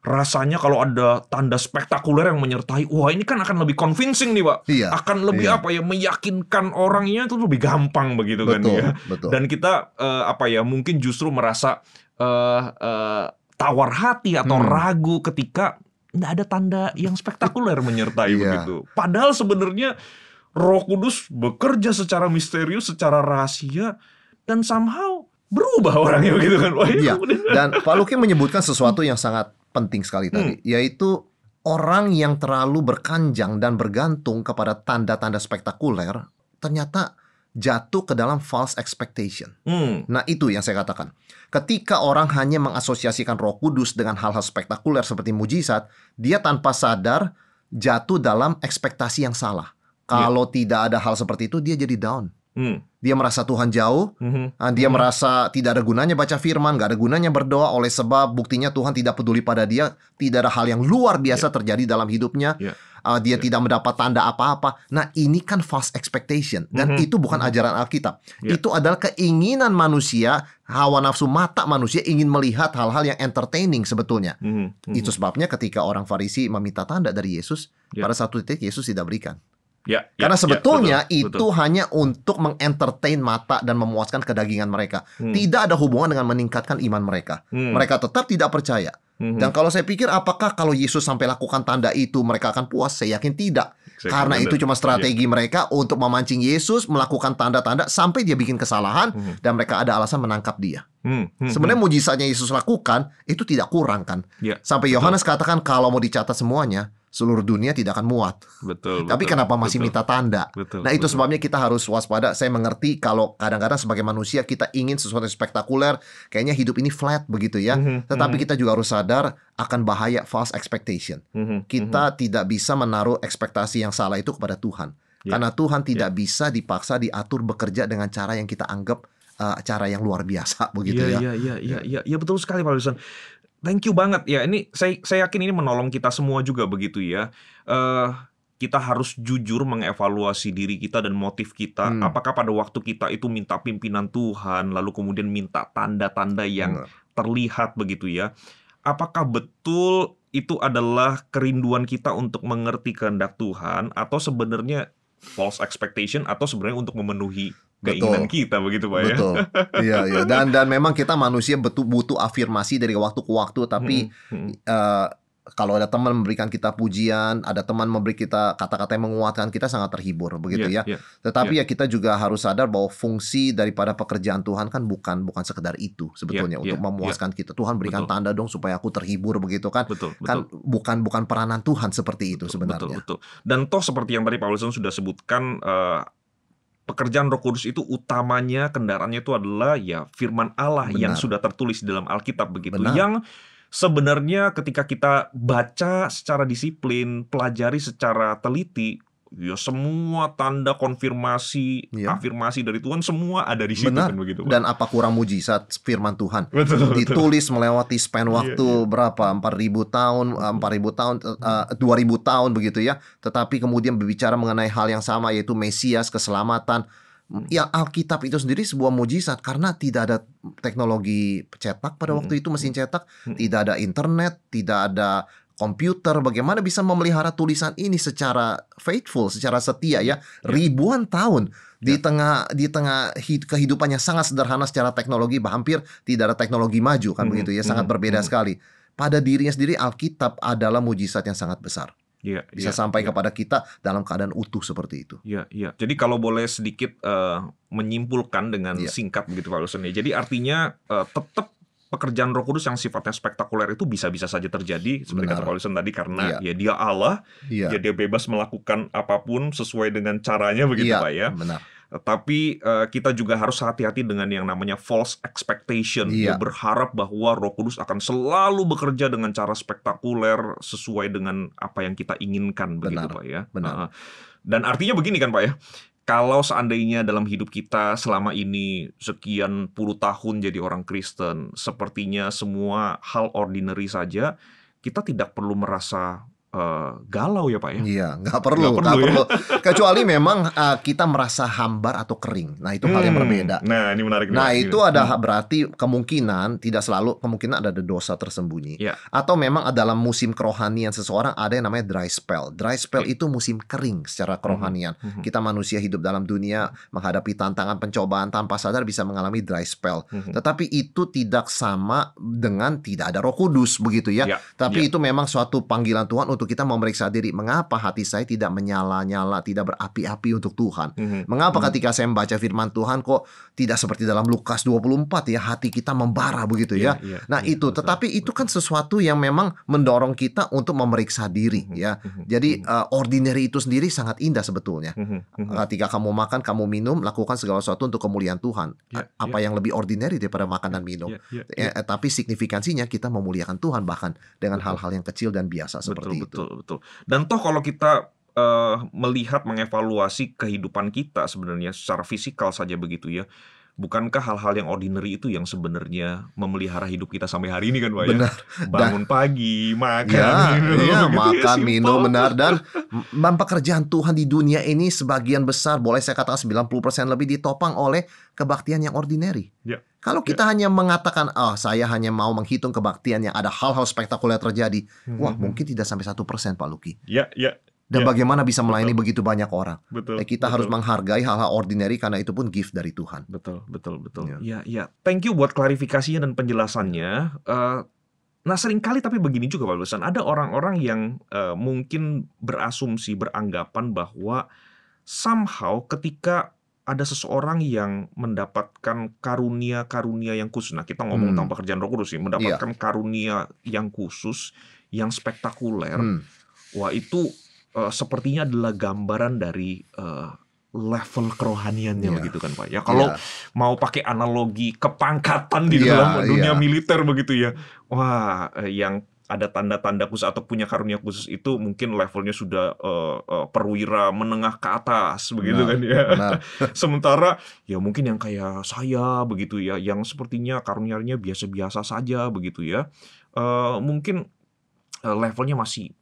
Rasanya kalau ada tanda spektakuler yang menyertai, wah ini kan akan lebih convincing nih Pak. Akan lebih meyakinkan orangnya itu lebih gampang begitu kan ya. Dan kita mungkin justru merasa tawar hati atau ragu ketika nggak ada tanda yang spektakuler menyertai begitu. Padahal sebenarnya Roh Kudus bekerja secara misterius, secara rahasia, dan somehow berubah orangnya begitu kan Pak. Dan Pak Luki menyebutkan sesuatu yang sangat penting sekali tadi, yaitu orang yang terlalu berkanjang dan bergantung kepada tanda-tanda spektakuler ternyata jatuh ke dalam false expectation. Nah itu yang saya katakan. Ketika orang hanya mengasosiasikan Roh Kudus dengan hal-hal spektakuler seperti mujizat, dia tanpa sadar jatuh dalam ekspektasi yang salah. Kalau tidak ada hal seperti itu, dia jadi down. Dia merasa Tuhan jauh, dia merasa tidak ada gunanya baca firman, gak ada gunanya berdoa, oleh sebab buktinya Tuhan tidak peduli pada dia, tidak ada hal yang luar biasa terjadi dalam hidupnya, dia tidak mendapat tanda apa-apa. Nah ini kan false expectation, dan itu bukan ajaran Alkitab. Itu adalah keinginan manusia, hawa nafsu mata manusia ingin melihat hal-hal yang entertaining sebetulnya. Itu sebabnya ketika orang Farisi meminta tanda dari Yesus, pada satu titik Yesus tidak berikan. Karena sebetulnya itu hanya untuk mengentertain mata dan memuaskan kedagingan mereka. Tidak ada hubungan dengan meningkatkan iman mereka. Mereka tetap tidak percaya. Dan kalau saya pikir apakah kalau Yesus sampai lakukan tanda itu mereka akan puas? Saya yakin tidak. Karena itu cuma strategi mereka untuk memancing Yesus melakukan tanda-tanda sampai dia bikin kesalahan dan mereka ada alasan menangkap dia. Sebenarnya mujizatnya Yesus lakukan itu tidak kurang kan. Sampai Yohanes katakan kalau mau dicatat semuanya, seluruh dunia tidak akan muat. Tapi kenapa masih minta tanda? Nah itu sebabnya kita harus waspada. Saya mengerti kalau kadang-kadang sebagai manusia kita ingin sesuatu yang spektakuler, kayaknya hidup ini flat begitu ya. Tetapi kita juga harus sadar akan bahaya false expectation. Kita tidak bisa menaruh ekspektasi yang salah itu kepada Tuhan. Karena Tuhan tidak bisa dipaksa diatur bekerja dengan cara yang kita anggap cara yang luar biasa begitu ya. Iya betul sekali Pak Wilson. Thank you banget ya. Ini saya yakin ini menolong kita semua juga begitu ya. kita harus jujur mengevaluasi diri kita dan motif kita. Apakah pada waktu kita itu minta pimpinan Tuhan, lalu kemudian minta tanda-tanda yang terlihat begitu ya. Apakah betul itu adalah kerinduan kita untuk mengerti kehendak Tuhan, atau sebenarnya false expectation, atau sebenarnya untuk memenuhi keinginan kita begitu Pak ya? Betul. Iya, iya. Dan memang kita manusia butuh afirmasi dari waktu ke waktu, tapi kalau ada teman memberikan kita pujian, ada teman memberi kita kata-kata yang menguatkan, kita sangat terhibur begitu ya. Tetapi ya kita juga harus sadar bahwa fungsi daripada pekerjaan Tuhan kan bukan sekedar itu sebetulnya untuk memuaskan kita. Tuhan berikan tanda dong supaya aku terhibur begitu kan. Kan bukan peranan Tuhan seperti itu sebenarnya. Betul. Dan toh seperti yang tadi Pak Wilson sudah sebutkan, pekerjaan Roh Kudus itu utamanya kendaraannya itu adalah ya firman Allah yang sudah tertulis di dalam Alkitab begitu. Yang sebenarnya ketika kita baca secara disiplin, pelajari secara teliti, ya semua tanda konfirmasi, afirmasi dari Tuhan semua ada di situ kan begitu Pak. Dan apa kurang mujizat firman Tuhan ditulis melewati span waktu berapa 4.000 tahun, 2.000 tahun begitu ya. Tetapi kemudian berbicara mengenai hal yang sama, yaitu Mesias, keselamatan. Ya, Alkitab itu sendiri sebuah mujizat karena tidak ada teknologi cetak pada waktu itu, mesin cetak, tidak ada internet, tidak ada komputer. Bagaimana bisa memelihara tulisan ini secara faithful, secara setia ya, ribuan tahun di tengah kehidupan yang sangat sederhana secara teknologi, hampir tidak ada teknologi maju kan begitu ya, sangat berbeda sekali. Pada dirinya sendiri Alkitab adalah mujizat yang sangat besar. Bisa sampai kepada kita dalam keadaan utuh seperti itu. Jadi kalau boleh sedikit menyimpulkan dengan singkat begitu Pak Wilson ya. Jadi artinya tetap pekerjaan Roh Kudus yang sifatnya spektakuler itu bisa saja terjadi seperti kata Pak Wilson tadi, karena ya dia Allah, ya dia bebas melakukan apapun sesuai dengan caranya begitu Pak ya. Tapi kita juga harus hati-hati dengan yang namanya false expectation. Dia berharap bahwa Roh Kudus akan selalu bekerja dengan cara spektakuler sesuai dengan apa yang kita inginkan begitu Pak ya. Dan artinya begini kan Pak ya. Kalau seandainya dalam hidup kita selama ini sekian puluh tahun jadi orang Kristen, sepertinya semua hal ordinary saja, kita tidak perlu merasa galau ya Pak ya? Iya, nggak perlu. Kecuali memang kita merasa hambar atau kering. Nah, itu hal yang berbeda. Nah, ini menarik. Nah, itu ada berarti kemungkinan, tidak selalu, kemungkinan ada dosa tersembunyi. Atau memang dalam musim kerohanian seseorang ada yang namanya dry spell. Dry spell itu musim kering secara kerohanian. Kita manusia hidup dalam dunia, menghadapi tantangan, pencobaan, tanpa sadar bisa mengalami dry spell. Tetapi itu tidak sama dengan tidak ada Roh Kudus begitu ya. Tapi itu memang suatu panggilan Tuhan untuk kita memeriksa diri. Mengapa hati saya tidak menyala-nyala, tidak berapi-api untuk Tuhan? Mengapa ketika saya membaca firman Tuhan kok tidak seperti dalam Lukas 24 ya, hati kita membara begitu ya. Nah itu, tetapi itu kan sesuatu yang memang mendorong kita untuk memeriksa diri ya. Jadi ordinary itu sendiri sangat indah sebetulnya. Ketika kamu makan, kamu minum, lakukan segala sesuatu untuk kemuliaan Tuhan. Apa yang lebih ordinary daripada makan dan minum? Tapi signifikansinya kita memuliakan Tuhan bahkan dengan hal-hal yang kecil dan biasa seperti itu. Betul. Dan toh kalau kita melihat, mengevaluasi kehidupan kita sebenarnya secara fisikal saja begitu ya, bukankah hal-hal yang ordinary itu yang sebenarnya memelihara hidup kita sampai hari ini kan Pak ya? Bangun pagi, makan, minum, benar. Dan pekerjaan Tuhan di dunia ini sebagian besar, boleh saya katakan 90% lebih ditopang oleh kebaktian yang ordinary. Kalau kita hanya mengatakan, saya hanya mau menghitung kebaktian yang ada hal-hal spektakuler terjadi, wah mungkin tidak sampai 1% Pak Luki. Dan bagaimana bisa melayani begitu banyak orang? Kita harus menghargai hal-hal ordinary karena itu pun gift dari Tuhan. Betul. Ya. Thank you buat klarifikasinya dan penjelasannya. Nah seringkali tapi begini juga Pak Wilson, ada orang-orang yang mungkin berasumsi, beranggapan bahwa somehow ketika ada seseorang yang mendapatkan karunia-karunia yang khusus. Nah, kita ngomong tentang pekerjaan Roh Kudus sih, mendapatkan karunia yang khusus, yang spektakuler. Wah, itu sepertinya adalah gambaran dari level kerohaniannya begitu kan Pak. Ya kalau mau pakai analogi kepangkatan di dalam dunia militer begitu ya. Wah, yang ada tanda-tanda khusus atau punya karunia khusus itu mungkin levelnya sudah perwira menengah ke atas begitu kan ya. Sementara ya mungkin yang kayak saya begitu ya, yang sepertinya karunia-nya biasa-biasa saja begitu ya, mungkin levelnya masih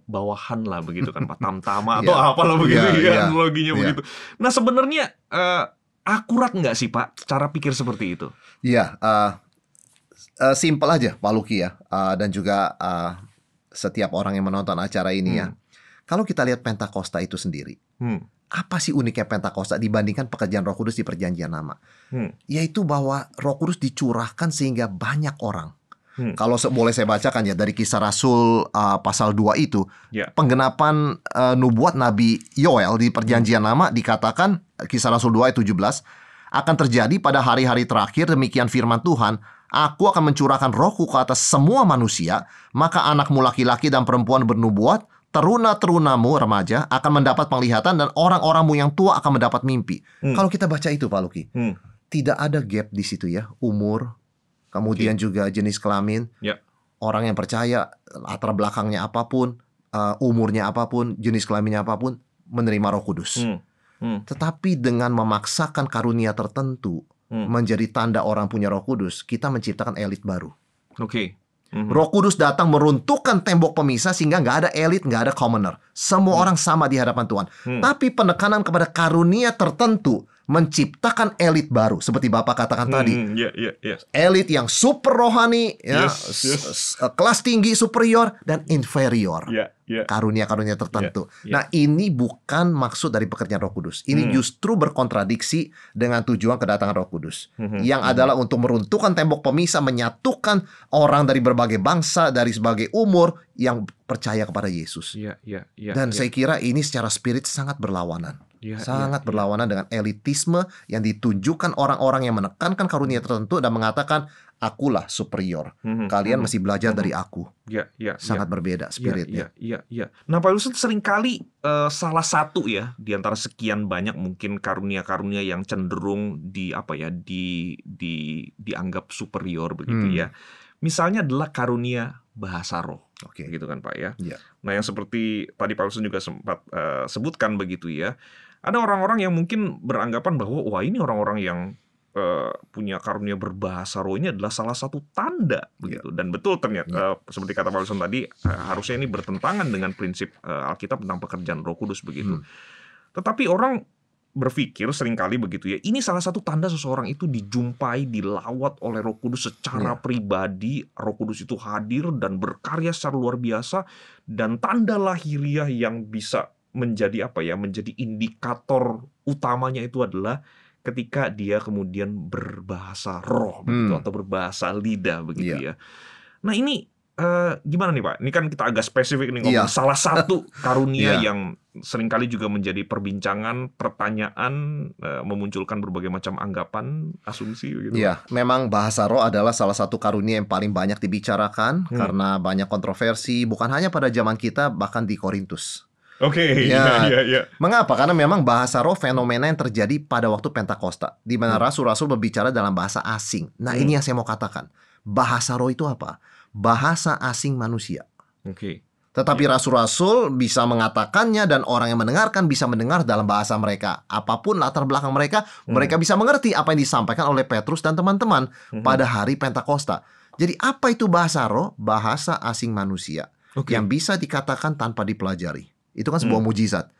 bawahan lah begitu kan Pak, tamtama atau apalah begitu analoginya begitu. Nah sebenarnya akurat nggak sih Pak cara pikir seperti itu? Iya, simpel aja Pak Luki ya, dan juga setiap orang yang menonton acara ini ya. Kalau kita lihat Pentakosta itu sendiri, apa sih uniknya Pentakosta dibandingkan pekerjaan Roh Kudus di Perjanjian Lama? Yaitu bahwa Roh Kudus dicurahkan sehingga banyak orang. Kalau boleh saya bacakan ya dari Kisah Rasul pasal 2 itu, penggenapan nubuat Nabi Yoel di Perjanjian Lama dikatakan, Kisah Rasul 2 ayat 17, akan terjadi pada hari-hari terakhir, demikian firman Tuhan, aku akan mencurahkan rohku ke atas semua manusia, maka anakmu laki-laki dan perempuan bernubuat, teruna-terunamu remaja akan mendapat penglihatan, dan orang-orangmu yang tua akan mendapat mimpi. Kalau kita baca itu Pak Luki, tidak ada gap di situ ya, umur, kemudian juga jenis kelamin, orang yang percaya, latar belakangnya apapun, umurnya apapun, jenis kelaminnya apapun, menerima Roh Kudus. Tetapi dengan memaksakan karunia tertentu menjadi tanda orang punya Roh Kudus, kita menciptakan elit baru. Roh Kudus datang meruntuhkan tembok pemisah sehingga nggak ada elit, nggak ada commoner. Semua orang sama di hadapan Tuhan. Tapi penekanan kepada karunia tertentu menciptakan elit baru, seperti Bapak katakan tadi. Elit yang super rohani, kelas tinggi, superior, dan inferior. Karunia-karunia tertentu. Nah, ini bukan maksud dari pekerjaan Roh Kudus. Ini justru berkontradiksi dengan tujuan kedatangan Roh Kudus, yang adalah untuk meruntuhkan tembok pemisah, menyatukan orang dari berbagai bangsa, dari sebagai umur yang percaya kepada Yesus. Dan saya kira ini secara spirit sangat berlawanan. Sangat berlawanan dengan elitisme yang ditunjukkan orang-orang yang menekankan karunia tertentu dan mengatakan, akulah superior, kalian mesti belajar dari aku. Sangat berbeda spiritnya. Nah Pak Wilson, seringkali salah satu ya di antara sekian banyak mungkin karunia-karunia yang cenderung dianggap superior begitu ya. Misalnya adalah karunia bahasa roh, gitu kan Pak ya. Nah yang seperti tadi Pak Wilson juga sempat sebutkan begitu ya. Ada orang-orang yang mungkin beranggapan bahwa wah ini orang-orang yang punya karunia berbahasa roh ini adalah salah satu tanda begitu. Dan betul ternyata seperti kata Pak Wilson tadi, harusnya ini bertentangan dengan prinsip Alkitab tentang pekerjaan Roh Kudus begitu. Tetapi orang berpikir seringkali begitu ya, ini salah satu tanda seseorang itu dijumpai, dilawat oleh Roh Kudus secara pribadi. Roh Kudus itu hadir dan berkarya secara luar biasa, dan tanda lahiriah yang bisa menjadi menjadi indikator utamanya itu adalah ketika dia kemudian berbahasa roh begitu, atau berbahasa lidah begitu ya. Nah ini gimana nih Pak? Ini kan kita agak spesifik nih ngomong salah satu karunia yang seringkali juga menjadi perbincangan, pertanyaan, memunculkan berbagai macam anggapan, asumsi begitu. Iya, memang bahasa roh adalah salah satu karunia yang paling banyak dibicarakan karena banyak kontroversi, bukan hanya pada zaman kita, bahkan di Korintus. Mengapa? Karena memang bahasa roh fenomena yang terjadi pada waktu Pentakosta, di mana rasul-rasul berbicara dalam bahasa asing. Nah, ini yang saya mau katakan. Bahasa roh itu apa? Bahasa asing manusia. Tetapi rasul-rasul bisa mengatakannya, dan orang yang mendengarkan bisa mendengar dalam bahasa mereka. Apapun latar belakang mereka, mereka bisa mengerti apa yang disampaikan oleh Petrus dan teman-teman pada hari Pentakosta. Jadi apa itu bahasa roh? Bahasa asing manusia yang bisa dikatakan tanpa dipelajari. Itu kan sebuah mujizat.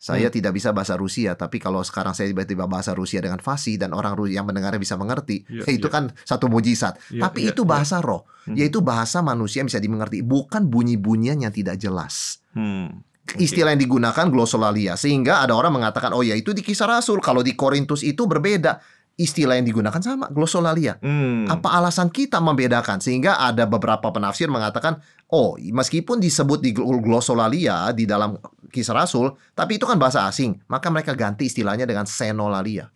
Saya tidak bisa bahasa Rusia, tapi kalau sekarang saya tiba-tiba bahasa Rusia dengan fasih dan orang yang mendengarnya bisa mengerti, itu kan satu mujizat. Tapi itu bahasa roh, yaitu bahasa manusia yang bisa dimengerti, bukan bunyi-bunyian yang tidak jelas. Istilah yang digunakan glosolalia, sehingga ada orang mengatakan, oh ya itu di Kisah Rasul, kalau di Korintus itu berbeda. Istilah yang digunakan sama, glosolalia. Apa alasan kita membedakan? Sehingga ada beberapa penafsir mengatakan, oh meskipun disebut di glosolalia di dalam Kisah Rasul, tapi itu kan bahasa asing, maka mereka ganti istilahnya dengan senolalia.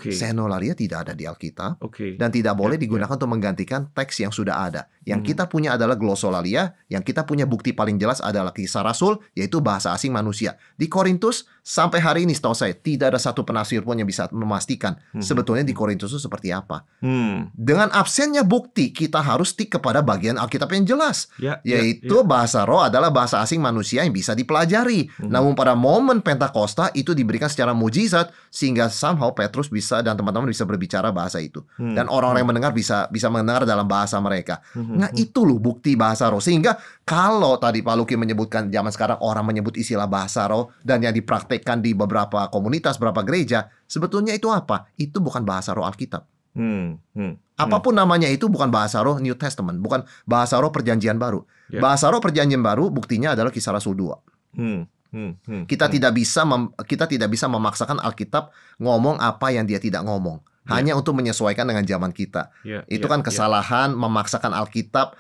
Senolalia tidak ada di Alkitab, dan tidak boleh digunakan untuk menggantikan teks yang sudah ada. Yang kita punya adalah glosolalia, yang kita punya bukti paling jelas adalah Kisah Rasul, yaitu bahasa asing manusia. Di Korintus Sampai hari ini setahu saya tidak ada satu penafsir pun yang bisa memastikan sebetulnya di Korintus itu seperti apa. Dengan absennya bukti, kita harus stick kepada bagian Alkitab yang jelas, yaitu bahasa roh adalah bahasa asing manusia yang bisa dipelajari. Namun pada momen Pentakosta itu diberikan secara mujizat sehingga somehow Petrus bisa dan teman-teman bisa berbicara bahasa itu. Dan orang-orang yang mendengar bisa mendengar dalam bahasa mereka. Nah, itu loh bukti bahasa roh. Sehingga kalau tadi Pak Luki menyebutkan zaman sekarang orang menyebut istilah bahasa roh dan yang dipraktikkan di beberapa komunitas, beberapa gereja, sebetulnya itu apa? Itu bukan bahasa roh Alkitab. Apapun namanya itu bukan bahasa roh New Testament, bukan bahasa roh Perjanjian Baru. Bahasa roh Perjanjian Baru buktinya adalah Kisah Rasul 2. Kita tidak bisa memaksakan Alkitab ngomong apa yang dia tidak ngomong. Hanya untuk menyesuaikan dengan zaman kita. Itu kan kesalahan memaksakan Alkitab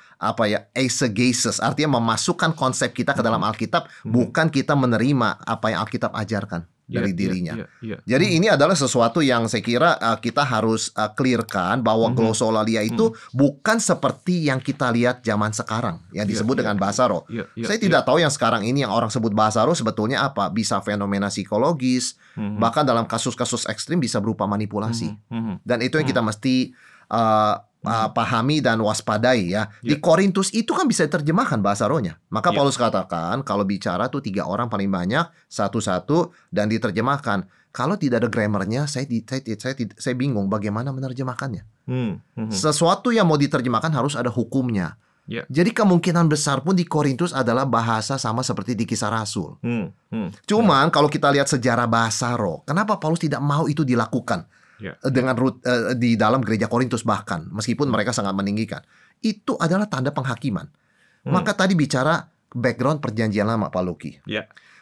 eisegesis, artinya memasukkan konsep kita ke dalam Alkitab, bukan kita menerima apa yang Alkitab ajarkan dari dirinya. Jadi ini adalah sesuatu yang saya kira kita harus clearkan bahwa glosolalia itu bukan seperti yang kita lihat zaman sekarang yang disebut dengan bahasa roh. Saya tidak tahu yang sekarang ini yang orang sebut bahasa roh sebetulnya apa. Bisa fenomena psikologis, bahkan dalam kasus-kasus ekstrim bisa berupa manipulasi. Dan itu yang kita mesti pahami dan waspadai ya. Di Korintus itu kan bisa diterjemahkan bahasa rohnya. Maka Paulus katakan kalau bicara tuh 3 orang paling banyak satu-satu dan diterjemahkan. Kalau tidak ada grammarnya, saya bingung bagaimana menerjemahkannya. Sesuatu yang mau diterjemahkan harus ada hukumnya. Jadi kemungkinan besar pun di Korintus adalah bahasa sama seperti di Kisah Rasul. Cuman kalau kita lihat sejarah bahasa roh, kenapa Paulus tidak mau itu dilakukan? Dengan di dalam gereja Korintus bahkan meskipun mereka sangat meninggikan, itu adalah tanda penghakiman. Maka tadi bicara background Perjanjian Lama, Pak Luki.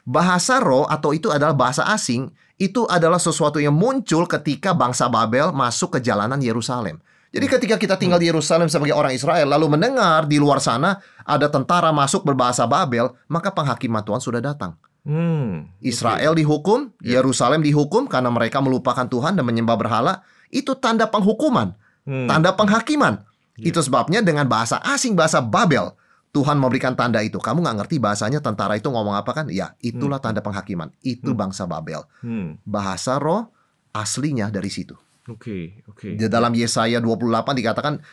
Bahasa roh atau itu adalah bahasa asing, itu adalah sesuatu yang muncul ketika bangsa Babel masuk ke jalanan Yerusalem. Jadi ketika kita tinggal di Yerusalem sebagai orang Israel lalu mendengar di luar sana ada tentara masuk berbahasa Babel, maka penghakiman Tuhan sudah datang. Israel dihukum, Yerusalem dihukum karena mereka melupakan Tuhan dan menyembah berhala. Itu tanda penghukuman, tanda penghakiman. Itu sebabnya dengan bahasa asing, bahasa Babel, Tuhan memberikan tanda itu. Kamu nggak ngerti bahasanya tentara itu ngomong apa kan? Ya, itulah tanda penghakiman. Itu bangsa Babel. Bahasa roh aslinya dari situ. Di dalam Yesaya 28 dikatakan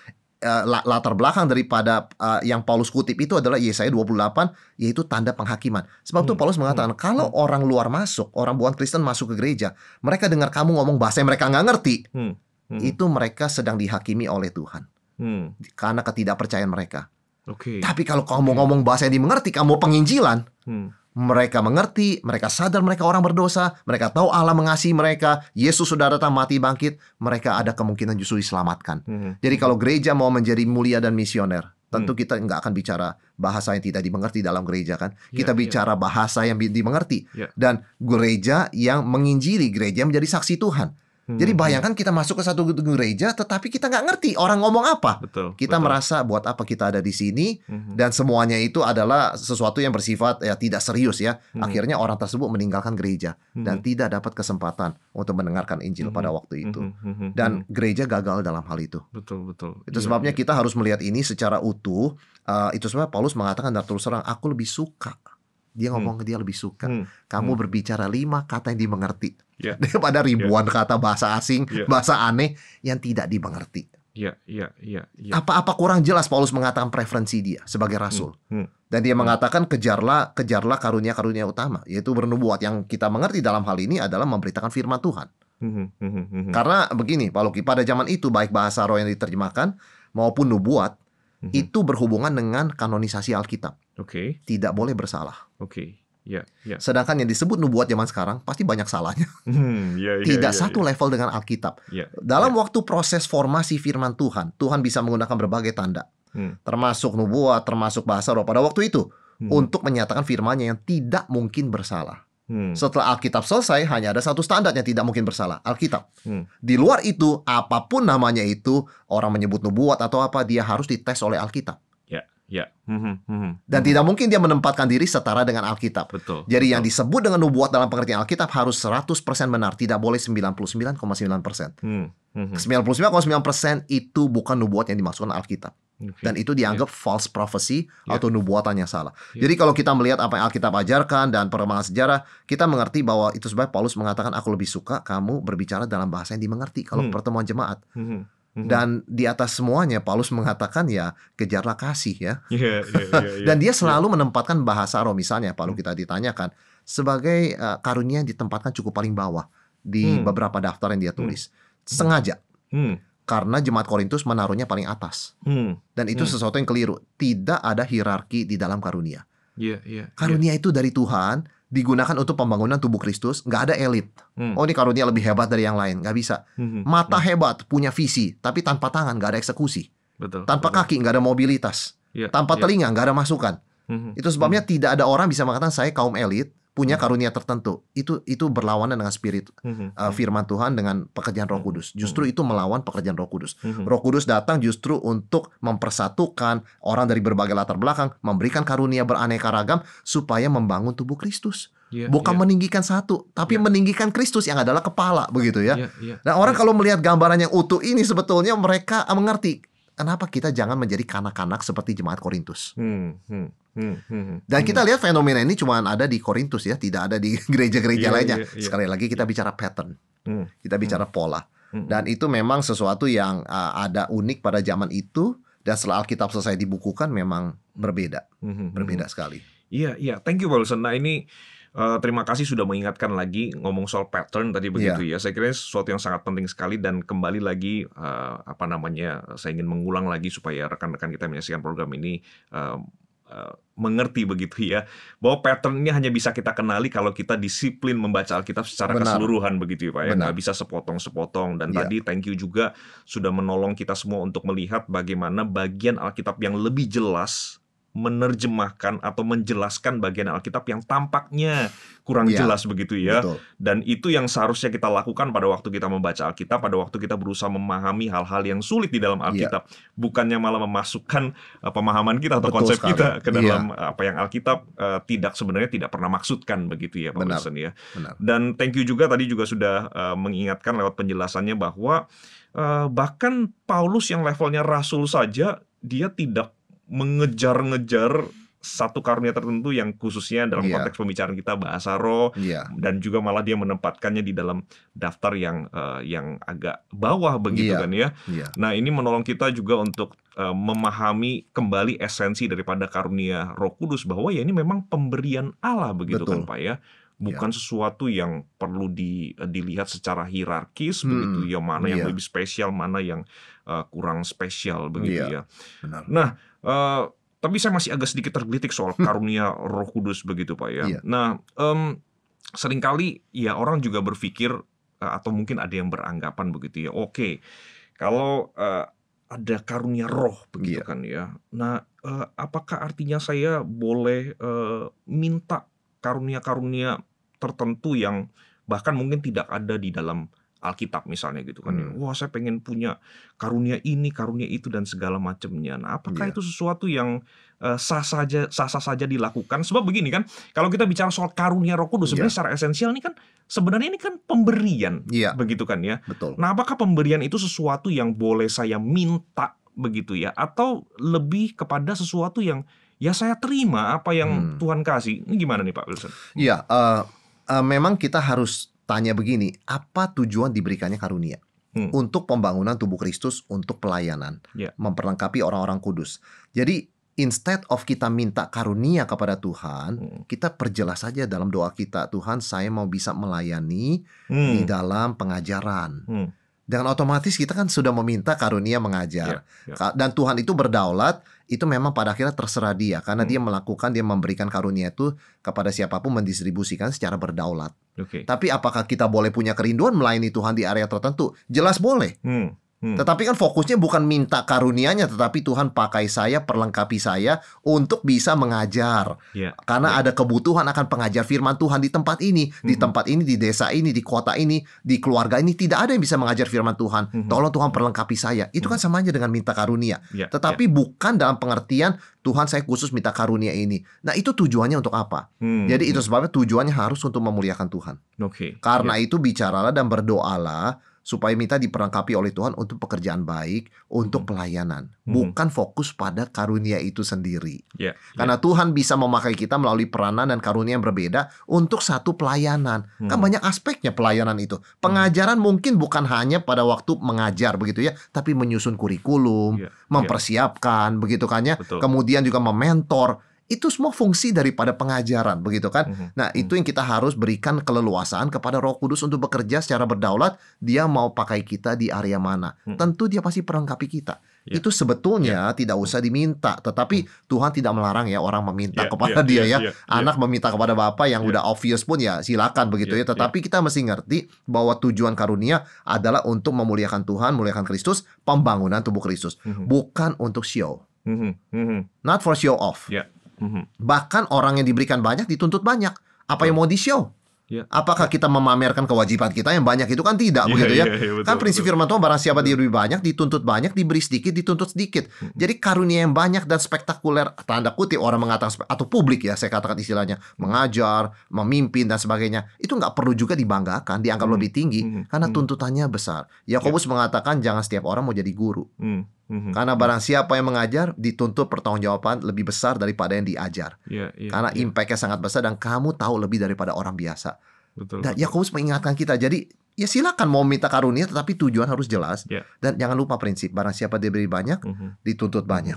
latar belakang daripada yang Paulus kutip itu adalah Yesaya 28, yaitu tanda penghakiman. Sebab itu Paulus mengatakan kalau orang luar masuk, orang bukan Kristen masuk ke gereja, mereka dengar kamu ngomong bahasa yang mereka nggak ngerti, itu mereka sedang dihakimi oleh Tuhan karena ketidakpercayaan mereka. Tapi kalau kamu ngomong bahasa yang dimengerti, kamu penginjilan, mereka mengerti, mereka sadar mereka orang berdosa, mereka tahu Allah mengasihi mereka, Yesus sudah datang mati bangkit, mereka ada kemungkinan justru diselamatkan. Jadi kalau gereja mau menjadi mulia dan misioner, tentu kita nggak akan bicara bahasa yang tidak dimengerti dalam gereja kan. Kita bicara bahasa yang dimengerti. Dan gereja yang menginjili, gereja yang menjadi saksi Tuhan. Jadi bayangkan kita masuk ke satu gereja tetapi kita nggak ngerti orang ngomong apa. Kita merasa buat apa kita ada di sini, dan semuanya itu adalah sesuatu yang bersifat tidak serius ya. Akhirnya orang tersebut meninggalkan gereja dan tidak dapat kesempatan untuk mendengarkan Injil pada waktu itu. Dan gereja gagal dalam hal itu. Itu sebabnya kita harus melihat ini secara utuh. Itu sebabnya Paulus mengatakan dan terus terang, aku lebih suka. Dia ngomong dia lebih suka kamu berbicara 5 kata yang dimengerti daripada ribuan kata bahasa asing, bahasa aneh yang tidak dimengerti. Apa-apa kurang jelas Paulus mengatakan preferensi dia sebagai rasul. Dan dia mengatakan kejarlah karunia-karunia utama, yaitu bernubuat. Yang kita mengerti dalam hal ini adalah memberitakan firman Tuhan. Karena begini Pak Luki, pada zaman itu baik bahasa roh yang diterjemahkan maupun nubuat itu berhubungan dengan kanonisasi Alkitab. Tidak boleh bersalah. Sedangkan yang disebut nubuat zaman sekarang pasti banyak salahnya. Tidak satu level dengan Alkitab. Dalam waktu proses formasi firman Tuhan, Tuhan bisa menggunakan berbagai tanda, termasuk nubuat, termasuk bahasa roh pada waktu itu, untuk menyatakan firman-Nya yang tidak mungkin bersalah. Setelah Alkitab selesai, hanya ada satu standar yang tidak mungkin bersalah, Alkitab. Di luar itu, apapun namanya itu, orang menyebut nubuat atau apa, dia harus dites oleh Alkitab. Dan tidak mungkin dia menempatkan diri setara dengan Alkitab. Jadi yang disebut dengan nubuat dalam pengertian Alkitab harus 100% benar, tidak boleh 99,9%. 99,9% itu bukan nubuat yang dimaksudkan Alkitab. Dan itu dianggap false prophecy atau nubuatan yang salah. Jadi kalau kita melihat apa yang Alkitab ajarkan dan perkembangan sejarah, kita mengerti bahwa itu sebab Paulus mengatakan, aku lebih suka kamu berbicara dalam bahasa yang dimengerti kalau pertemuan jemaat. Dan di atas semuanya Paulus mengatakan ya kejarlah kasih ya. Dan dia selalu menempatkan bahasa roh, misalnya kalau kita ditanyakan sebagai karunia yang ditempatkan cukup paling bawah di beberapa daftar yang dia tulis. Sengaja. Karena jemaat Korintus menaruhnya paling atas. Dan itu sesuatu yang keliru. Tidak ada hierarki di dalam karunia. Karunia itu dari Tuhan, digunakan untuk pembangunan tubuh Kristus. Nggak ada elit. Oh, ini karunia lebih hebat dari yang lain. Nggak bisa. Mata hebat, punya visi, tapi tanpa tangan nggak ada eksekusi. Tanpa kaki nggak ada mobilitas. Tanpa telinga nggak ada masukan. Itu sebabnya tidak ada orang bisa mengatakan saya kaum elit, punya karunia tertentu. Itu berlawanan dengan spirit firman Tuhan dengan pekerjaan Roh Kudus. Justru itu melawan pekerjaan Roh Kudus. Roh Kudus datang justru untuk mempersatukan orang dari berbagai latar belakang, memberikan karunia beraneka ragam supaya membangun tubuh Kristus. Bukan meninggikan satu, tapi meninggikan Kristus yang adalah kepala, begitu ya. Nah, orang kalau melihat gambaran yang utuh ini sebetulnya mereka mengerti kenapa kita jangan menjadi kanak-kanak seperti jemaat Korintus. Dan kita lihat fenomena ini cuma ada di Korintus ya, tidak ada di gereja-gereja lainnya. Sekali lagi kita bicara pattern, kita bicara pola. Dan itu memang sesuatu yang ada unik pada zaman itu. Dan setelah Alkitab selesai dibukukan memang berbeda, berbeda sekali. Iya, thank you Wilson. Nah ini terima kasih sudah mengingatkan lagi ngomong soal pattern tadi begitu ya. Saya kira ini sesuatu yang sangat penting sekali dan kembali lagi saya ingin mengulang lagi supaya rekan-rekan kita menyaksikan program ini mengerti begitu ya, bahwa pattern ini hanya bisa kita kenali kalau kita disiplin membaca Alkitab secara keseluruhan begitu ya Pak ya, nggak bisa sepotong-sepotong. Dan tadi thank you juga sudah menolong kita semua untuk melihat bagaimana bagian Alkitab yang lebih jelas menerjemahkan atau menjelaskan bagian Alkitab yang tampaknya kurang jelas begitu ya. Betul. Dan itu yang seharusnya kita lakukan pada waktu kita membaca Alkitab, pada waktu kita berusaha memahami hal-hal yang sulit di dalam Alkitab. Bukannya malah memasukkan pemahaman kita atau konsep kita ke dalam apa yang Alkitab sebenarnya tidak pernah maksudkan begitu ya Pak Wilson ya. Dan thank you juga tadi juga sudah mengingatkan lewat penjelasannya bahwa bahkan Paulus yang levelnya rasul saja dia tidak mengejar-ngejar satu karunia tertentu yang khususnya dalam konteks pembicaraan kita bahasa roh, dan juga malah dia menempatkannya di dalam daftar yang agak bawah begitu kan ya. Nah ini menolong kita juga untuk memahami kembali esensi daripada karunia Roh Kudus, bahwa ya ini memang pemberian Allah begitu kan Pak ya. Bukan sesuatu yang perlu dilihat secara hierarkis begitu ya, mana yang lebih spesial, mana yang kurang spesial begitu ya. Nah, tapi saya masih agak sedikit tergelitik soal karunia Roh Kudus begitu Pak ya. Nah, seringkali ya orang juga berpikir atau mungkin ada yang beranggapan begitu ya. Oke, kalau ada karunia roh begitu kan ya. Nah, apakah artinya saya boleh minta karunia-karunia tertentu yang bahkan mungkin tidak ada di dalam Alkitab misalnya gitu kan ya. Wah, saya pengen punya karunia ini, karunia itu dan segala macamnya. Nah, apakah itu sesuatu yang sah saja dilakukan? Sebab begini kan, kalau kita bicara soal karunia Roh Kudus sebenarnya secara esensial ini kan sebenarnya ini kan pemberian begitu kan ya. Nah, apakah pemberian itu sesuatu yang boleh saya minta begitu ya, atau lebih kepada sesuatu yang ya saya terima apa yang Tuhan kasih? Ini gimana nih Pak Wilson? Iya, memang kita harus tanya begini, apa tujuan diberikannya karunia? Untuk pembangunan tubuh Kristus, untuk pelayanan, memperlengkapi orang-orang kudus. Jadi instead of kita minta karunia kepada Tuhan, kita perjelas saja dalam doa kita, Tuhan saya mau bisa melayani di dalam pengajaran. Dengan otomatis kita kan sudah meminta karunia mengajar. Dan Tuhan itu berdaulat, itu memang pada akhirnya terserah dia. Karena dia melakukan, dia memberikan karunia itu kepada siapapun, mendistribusikan secara berdaulat. Tapi apakah kita boleh punya kerinduan melayani Tuhan di area tertentu? Jelas boleh. Tetapi kan fokusnya bukan minta karunianya, tetapi Tuhan pakai saya, perlengkapi saya untuk bisa mengajar. Karena ada kebutuhan akan pengajar firman Tuhan di tempat ini, di tempat ini, di desa ini, di kota ini, di keluarga ini tidak ada yang bisa mengajar firman Tuhan. Tolong Tuhan perlengkapi saya. Itu kan sama aja dengan minta karunia. Tetapi bukan dalam pengertian Tuhan saya khusus minta karunia ini. Nah, itu tujuannya untuk apa? Jadi itu sebabnya tujuannya harus untuk memuliakan Tuhan. Karena itu bicaralah dan berdoalah supaya minta diperlengkapi oleh Tuhan untuk pekerjaan baik, untuk pelayanan. Bukan fokus pada karunia itu sendiri. Karena Tuhan bisa memakai kita melalui peranan dan karunia yang berbeda untuk satu pelayanan. Kan banyak aspeknya pelayanan itu. Pengajaran mungkin bukan hanya pada waktu mengajar begitu ya, tapi menyusun kurikulum, mempersiapkan begitu kan ya. Kemudian juga mementor. Itu semua fungsi daripada pengajaran, begitu kan? Nah, itu yang kita harus berikan keleluasaan kepada Roh Kudus untuk bekerja secara berdaulat. Dia mau pakai kita di area mana? Tentu dia pasti perlengkapi kita. Itu sebetulnya tidak usah diminta, tetapi Tuhan tidak melarang ya orang meminta kepada dia ya. Anak meminta kepada Bapa yang udah obvious pun ya silakan begitu ya. Tetapi kita mesti ngerti bahwa tujuan karunia adalah untuk memuliakan Tuhan, memuliakan Kristus, pembangunan tubuh Kristus, bukan untuk show. Not for show off. Bahkan orang yang diberikan banyak dituntut banyak. Apa yang mau di-show? Apakah kita memamerkan kewajiban kita yang banyak? Itu kan tidak begitu ya. Kan prinsip firman Tuhan, barang siapa dia lebih banyak dituntut banyak, diberi sedikit dituntut sedikit. Jadi karunia yang banyak dan spektakuler, tanda kutip orang mengatakan, atau publik ya saya katakan istilahnya, mengajar, memimpin dan sebagainya, itu nggak perlu juga dibanggakan, dianggap lebih tinggi karena tuntutannya besar. Yakobus mengatakan jangan setiap orang mau jadi guru. Karena barang siapa yang mengajar dituntut pertanggungjawaban lebih besar daripada yang diajar. Karena impact-nya sangat besar dan kamu tahu lebih daripada orang biasa. Dan Yakobus mengingatkan kita, jadi ya silakan mau minta karunia, tetapi tujuan harus jelas. Dan jangan lupa prinsip, barang siapa diberi banyak dituntut banyak.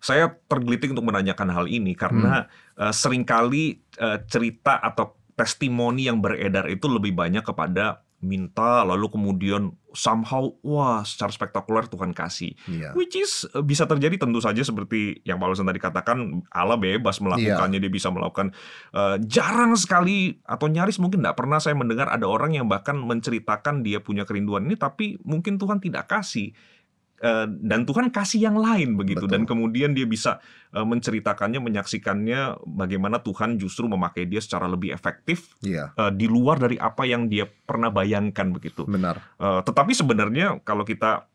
Saya tergelitik untuk menanyakan hal ini karena seringkali cerita atau testimoni yang beredar itu lebih banyak kepada minta, lalu kemudian somehow wah secara spektakuler Tuhan kasih, which is bisa terjadi tentu saja seperti yang Paulus tadi katakan, Allah bebas melakukannya, dia bisa melakukan. Jarang sekali atau nyaris mungkin tidak pernah saya mendengar ada orang yang bahkan menceritakan dia punya kerinduan ini tapi mungkin Tuhan tidak kasih. Dan Tuhan kasih yang lain begitu. Dan kemudian dia bisa menceritakannya, menyaksikannya bagaimana Tuhan justru memakai dia secara lebih efektif di luar dari apa yang dia pernah bayangkan begitu. Tetapi sebenarnya kalau kita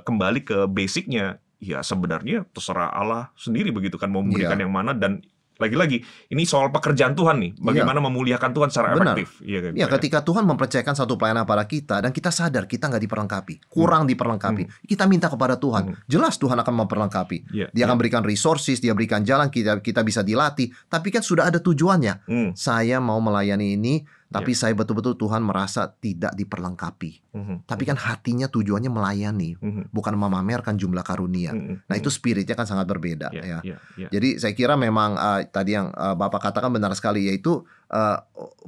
kembali ke basicnya, ya sebenarnya terserah Allah sendiri begitu kan mau memberikan yang mana. Dan lagi-lagi ini soal pekerjaan Tuhan nih, bagaimana memuliakan Tuhan secara efektif. Ketika Tuhan mempercayakan satu pelayanan pada kita dan kita sadar kita nggak diperlengkapi, kurang diperlengkapi, kita minta kepada Tuhan. Jelas Tuhan akan memperlengkapi. Dia akan berikan resources, dia berikan jalan, kita bisa dilatih. Tapi kan sudah ada tujuannya. Saya mau melayani ini, tapi saya betul-betul Tuhan merasa tidak diperlengkapi. Tapi kan hatinya tujuannya melayani, bukan memamerkan jumlah karunia. Nah itu spiritnya kan sangat berbeda. Jadi saya kira memang tadi yang Bapak katakan benar sekali, yaitu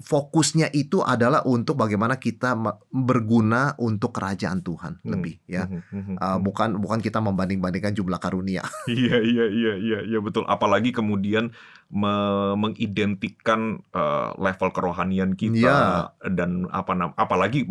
fokusnya itu adalah untuk bagaimana kita berguna untuk kerajaan Tuhan lebih ya. Bukan kita membanding-bandingkan jumlah karunia. Iya betul. Apalagi kemudian mengidentikan level kerohanian kita dan apalagi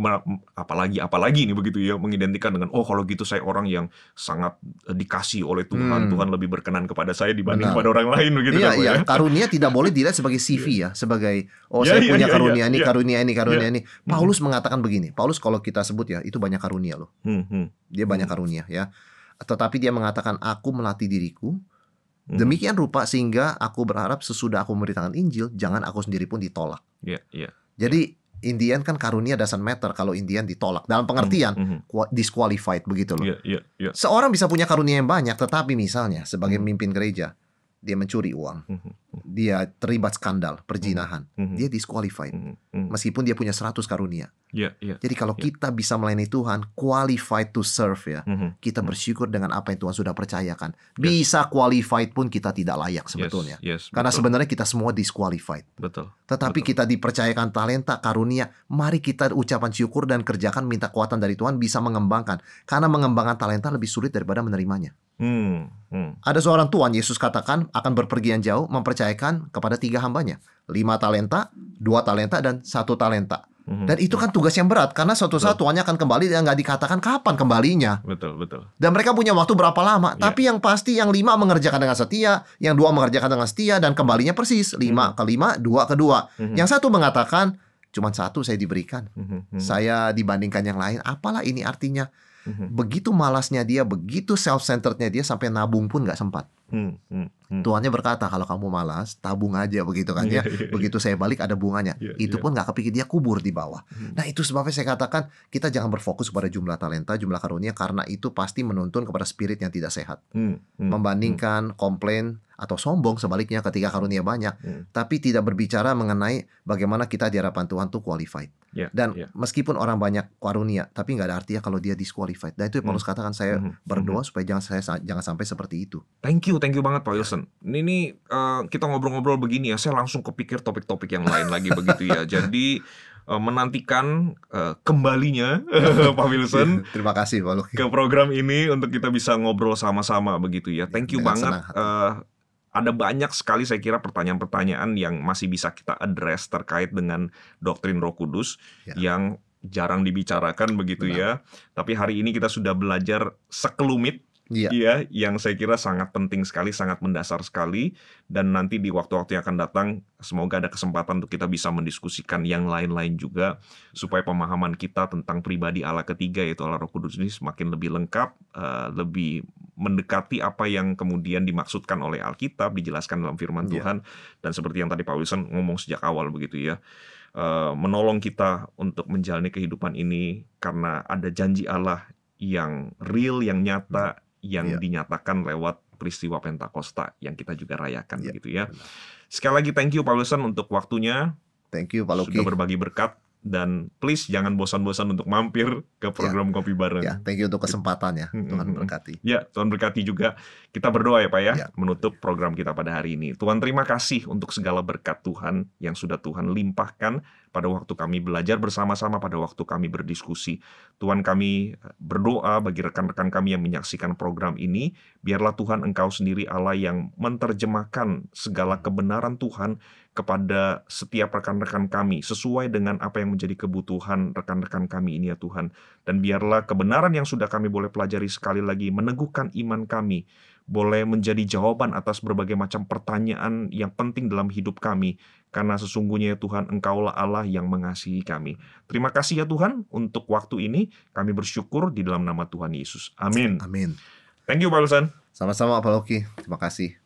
ini begitu ya, mengidentikan dengan kalau gitu saya orang yang sangat dikasih oleh Tuhan. Tuhan lebih berkenan kepada saya dibanding pada orang lain begitu kan. Karunia tidak boleh dilihat sebagai CV ya, sebagai saya punya karunia ini, karunia ini. Paulus mengatakan begini. Paulus kalau kita sebut ya, itu banyak karunia loh. Dia banyak karunia ya. Tetapi dia mengatakan aku melatih diriku demikian rupa sehingga aku berharap sesudah aku memberitakan Injil, jangan aku sendiri pun ditolak. Jadi Indian kan karunia doesn't matter kalau Indian ditolak. Dalam pengertian disqualified begitu loh. Seorang bisa punya karunia yang banyak, tetapi misalnya sebagai pemimpin gereja dia mencuri uang, dia terlibat skandal perzinahan, dia disqualified meskipun dia punya 100 karunia. Jadi kalau kita bisa melayani Tuhan, qualified to serve ya, kita bersyukur dengan apa yang Tuhan sudah percayakan. Bisa qualified pun kita tidak layak sebetulnya, karena sebenarnya kita semua disqualified. Tetapi kita dipercayakan talenta, karunia, mari kita ucapan syukur dan kerjakan, minta kekuatan dari Tuhan bisa mengembangkan. Karena mengembangkan talenta lebih sulit daripada menerimanya. Ada seorang tuan, Yesus katakan akan berpergian jauh, mempercayakan kepada 3 hambanya, 5 talenta, 2 talenta, dan 1 talenta. Dan itu kan tugas yang berat, karena suatu saat tuannya akan kembali dan nggak dikatakan kapan kembalinya. Dan mereka punya waktu berapa lama. Tapi yang pasti yang 5 mengerjakan dengan setia, yang 2 mengerjakan dengan setia, dan kembalinya persis 5 ke 5, 2 ke 2. Yang 1 mengatakan cuma 1 saya diberikan, saya dibandingkan yang lain. Apalah ini artinya? Begitu malasnya dia, begitu self-centerednya dia, sampai nabung pun nggak sempat. Tuannya berkata, kalau kamu malas, tabung aja begitu kan ya. Begitu saya balik ada bunganya. Itu pun nggak kepikir, dia kubur di bawah. Nah itu sebabnya saya katakan kita jangan berfokus pada jumlah talenta, jumlah karunia, karena itu pasti menuntun kepada spirit yang tidak sehat. Membandingkan, komplain, atau sombong sebaliknya ketika karunia banyak, tapi tidak berbicara mengenai bagaimana kita di hadapan Tuhan tuh qualified. Dan meskipun orang banyak karunia, tapi nggak ada artinya kalau dia disqualified. Dan itu yang Paulus katakan, saya berdoa supaya jangan sampai seperti itu. Thank you banget Pak Wilson. Ini kita ngobrol-ngobrol begini ya, saya langsung kepikir topik-topik yang lain lagi begitu ya. Jadi menantikan kembalinya Pak Wilson. Terima kasih Pak Luki. Ke program ini untuk kita bisa ngobrol sama-sama begitu ya. Thank you banget. Ada banyak sekali saya kira pertanyaan-pertanyaan yang masih bisa kita address terkait dengan doktrin Roh Kudus yang jarang dibicarakan begitu ya. Tapi hari ini kita sudah belajar sekelumit. Iya, yang saya kira sangat penting sekali, sangat mendasar sekali. Dan nanti di waktu-waktu yang akan datang, semoga ada kesempatan untuk kita bisa mendiskusikan yang lain-lain juga, supaya pemahaman kita tentang pribadi Allah ketiga, yaitu Allah Roh Kudus ini semakin lebih lengkap, lebih mendekati apa yang kemudian dimaksudkan oleh Alkitab, dijelaskan dalam firman Tuhan. Dan seperti yang tadi Pak Wilson ngomong sejak awal begitu ya, menolong kita untuk menjalani kehidupan ini karena ada janji Allah yang real, yang nyata, yang dinyatakan lewat peristiwa Pentakosta yang kita juga rayakan begitu ya. Sekali lagi thank you Pak Wilson untuk waktunya. Thank you Pak Luki. Sudah berbagi berkat. Dan please jangan bosan-bosan untuk mampir ke program Kopi Bareng. Thank you untuk kesempatannya. Tuhan berkati. Ya, Tuhan berkati juga. Kita berdoa ya Pak ya, menutup program kita pada hari ini. Tuhan terima kasih untuk segala berkat Tuhan yang sudah Tuhan limpahkan pada waktu kami belajar bersama-sama, pada waktu kami berdiskusi. Tuhan, kami berdoa bagi rekan-rekan kami yang menyaksikan program ini, biarlah Tuhan Engkau sendiri Allah yang menerjemahkan segala kebenaran Tuhan kepada setiap rekan-rekan kami sesuai dengan apa yang menjadi kebutuhan rekan-rekan kami ini ya Tuhan. Dan biarlah kebenaran yang sudah kami boleh pelajari sekali lagi meneguhkan iman kami, boleh menjadi jawaban atas berbagai macam pertanyaan yang penting dalam hidup kami, karena sesungguhnya ya Tuhan, Engkaulah Allah yang mengasihi kami. Terima kasih ya Tuhan untuk waktu ini, kami bersyukur di dalam nama Tuhan Yesus. Amin. Amin. Thank you Pak Wilson. Sama-sama Pak Luki, terima kasih.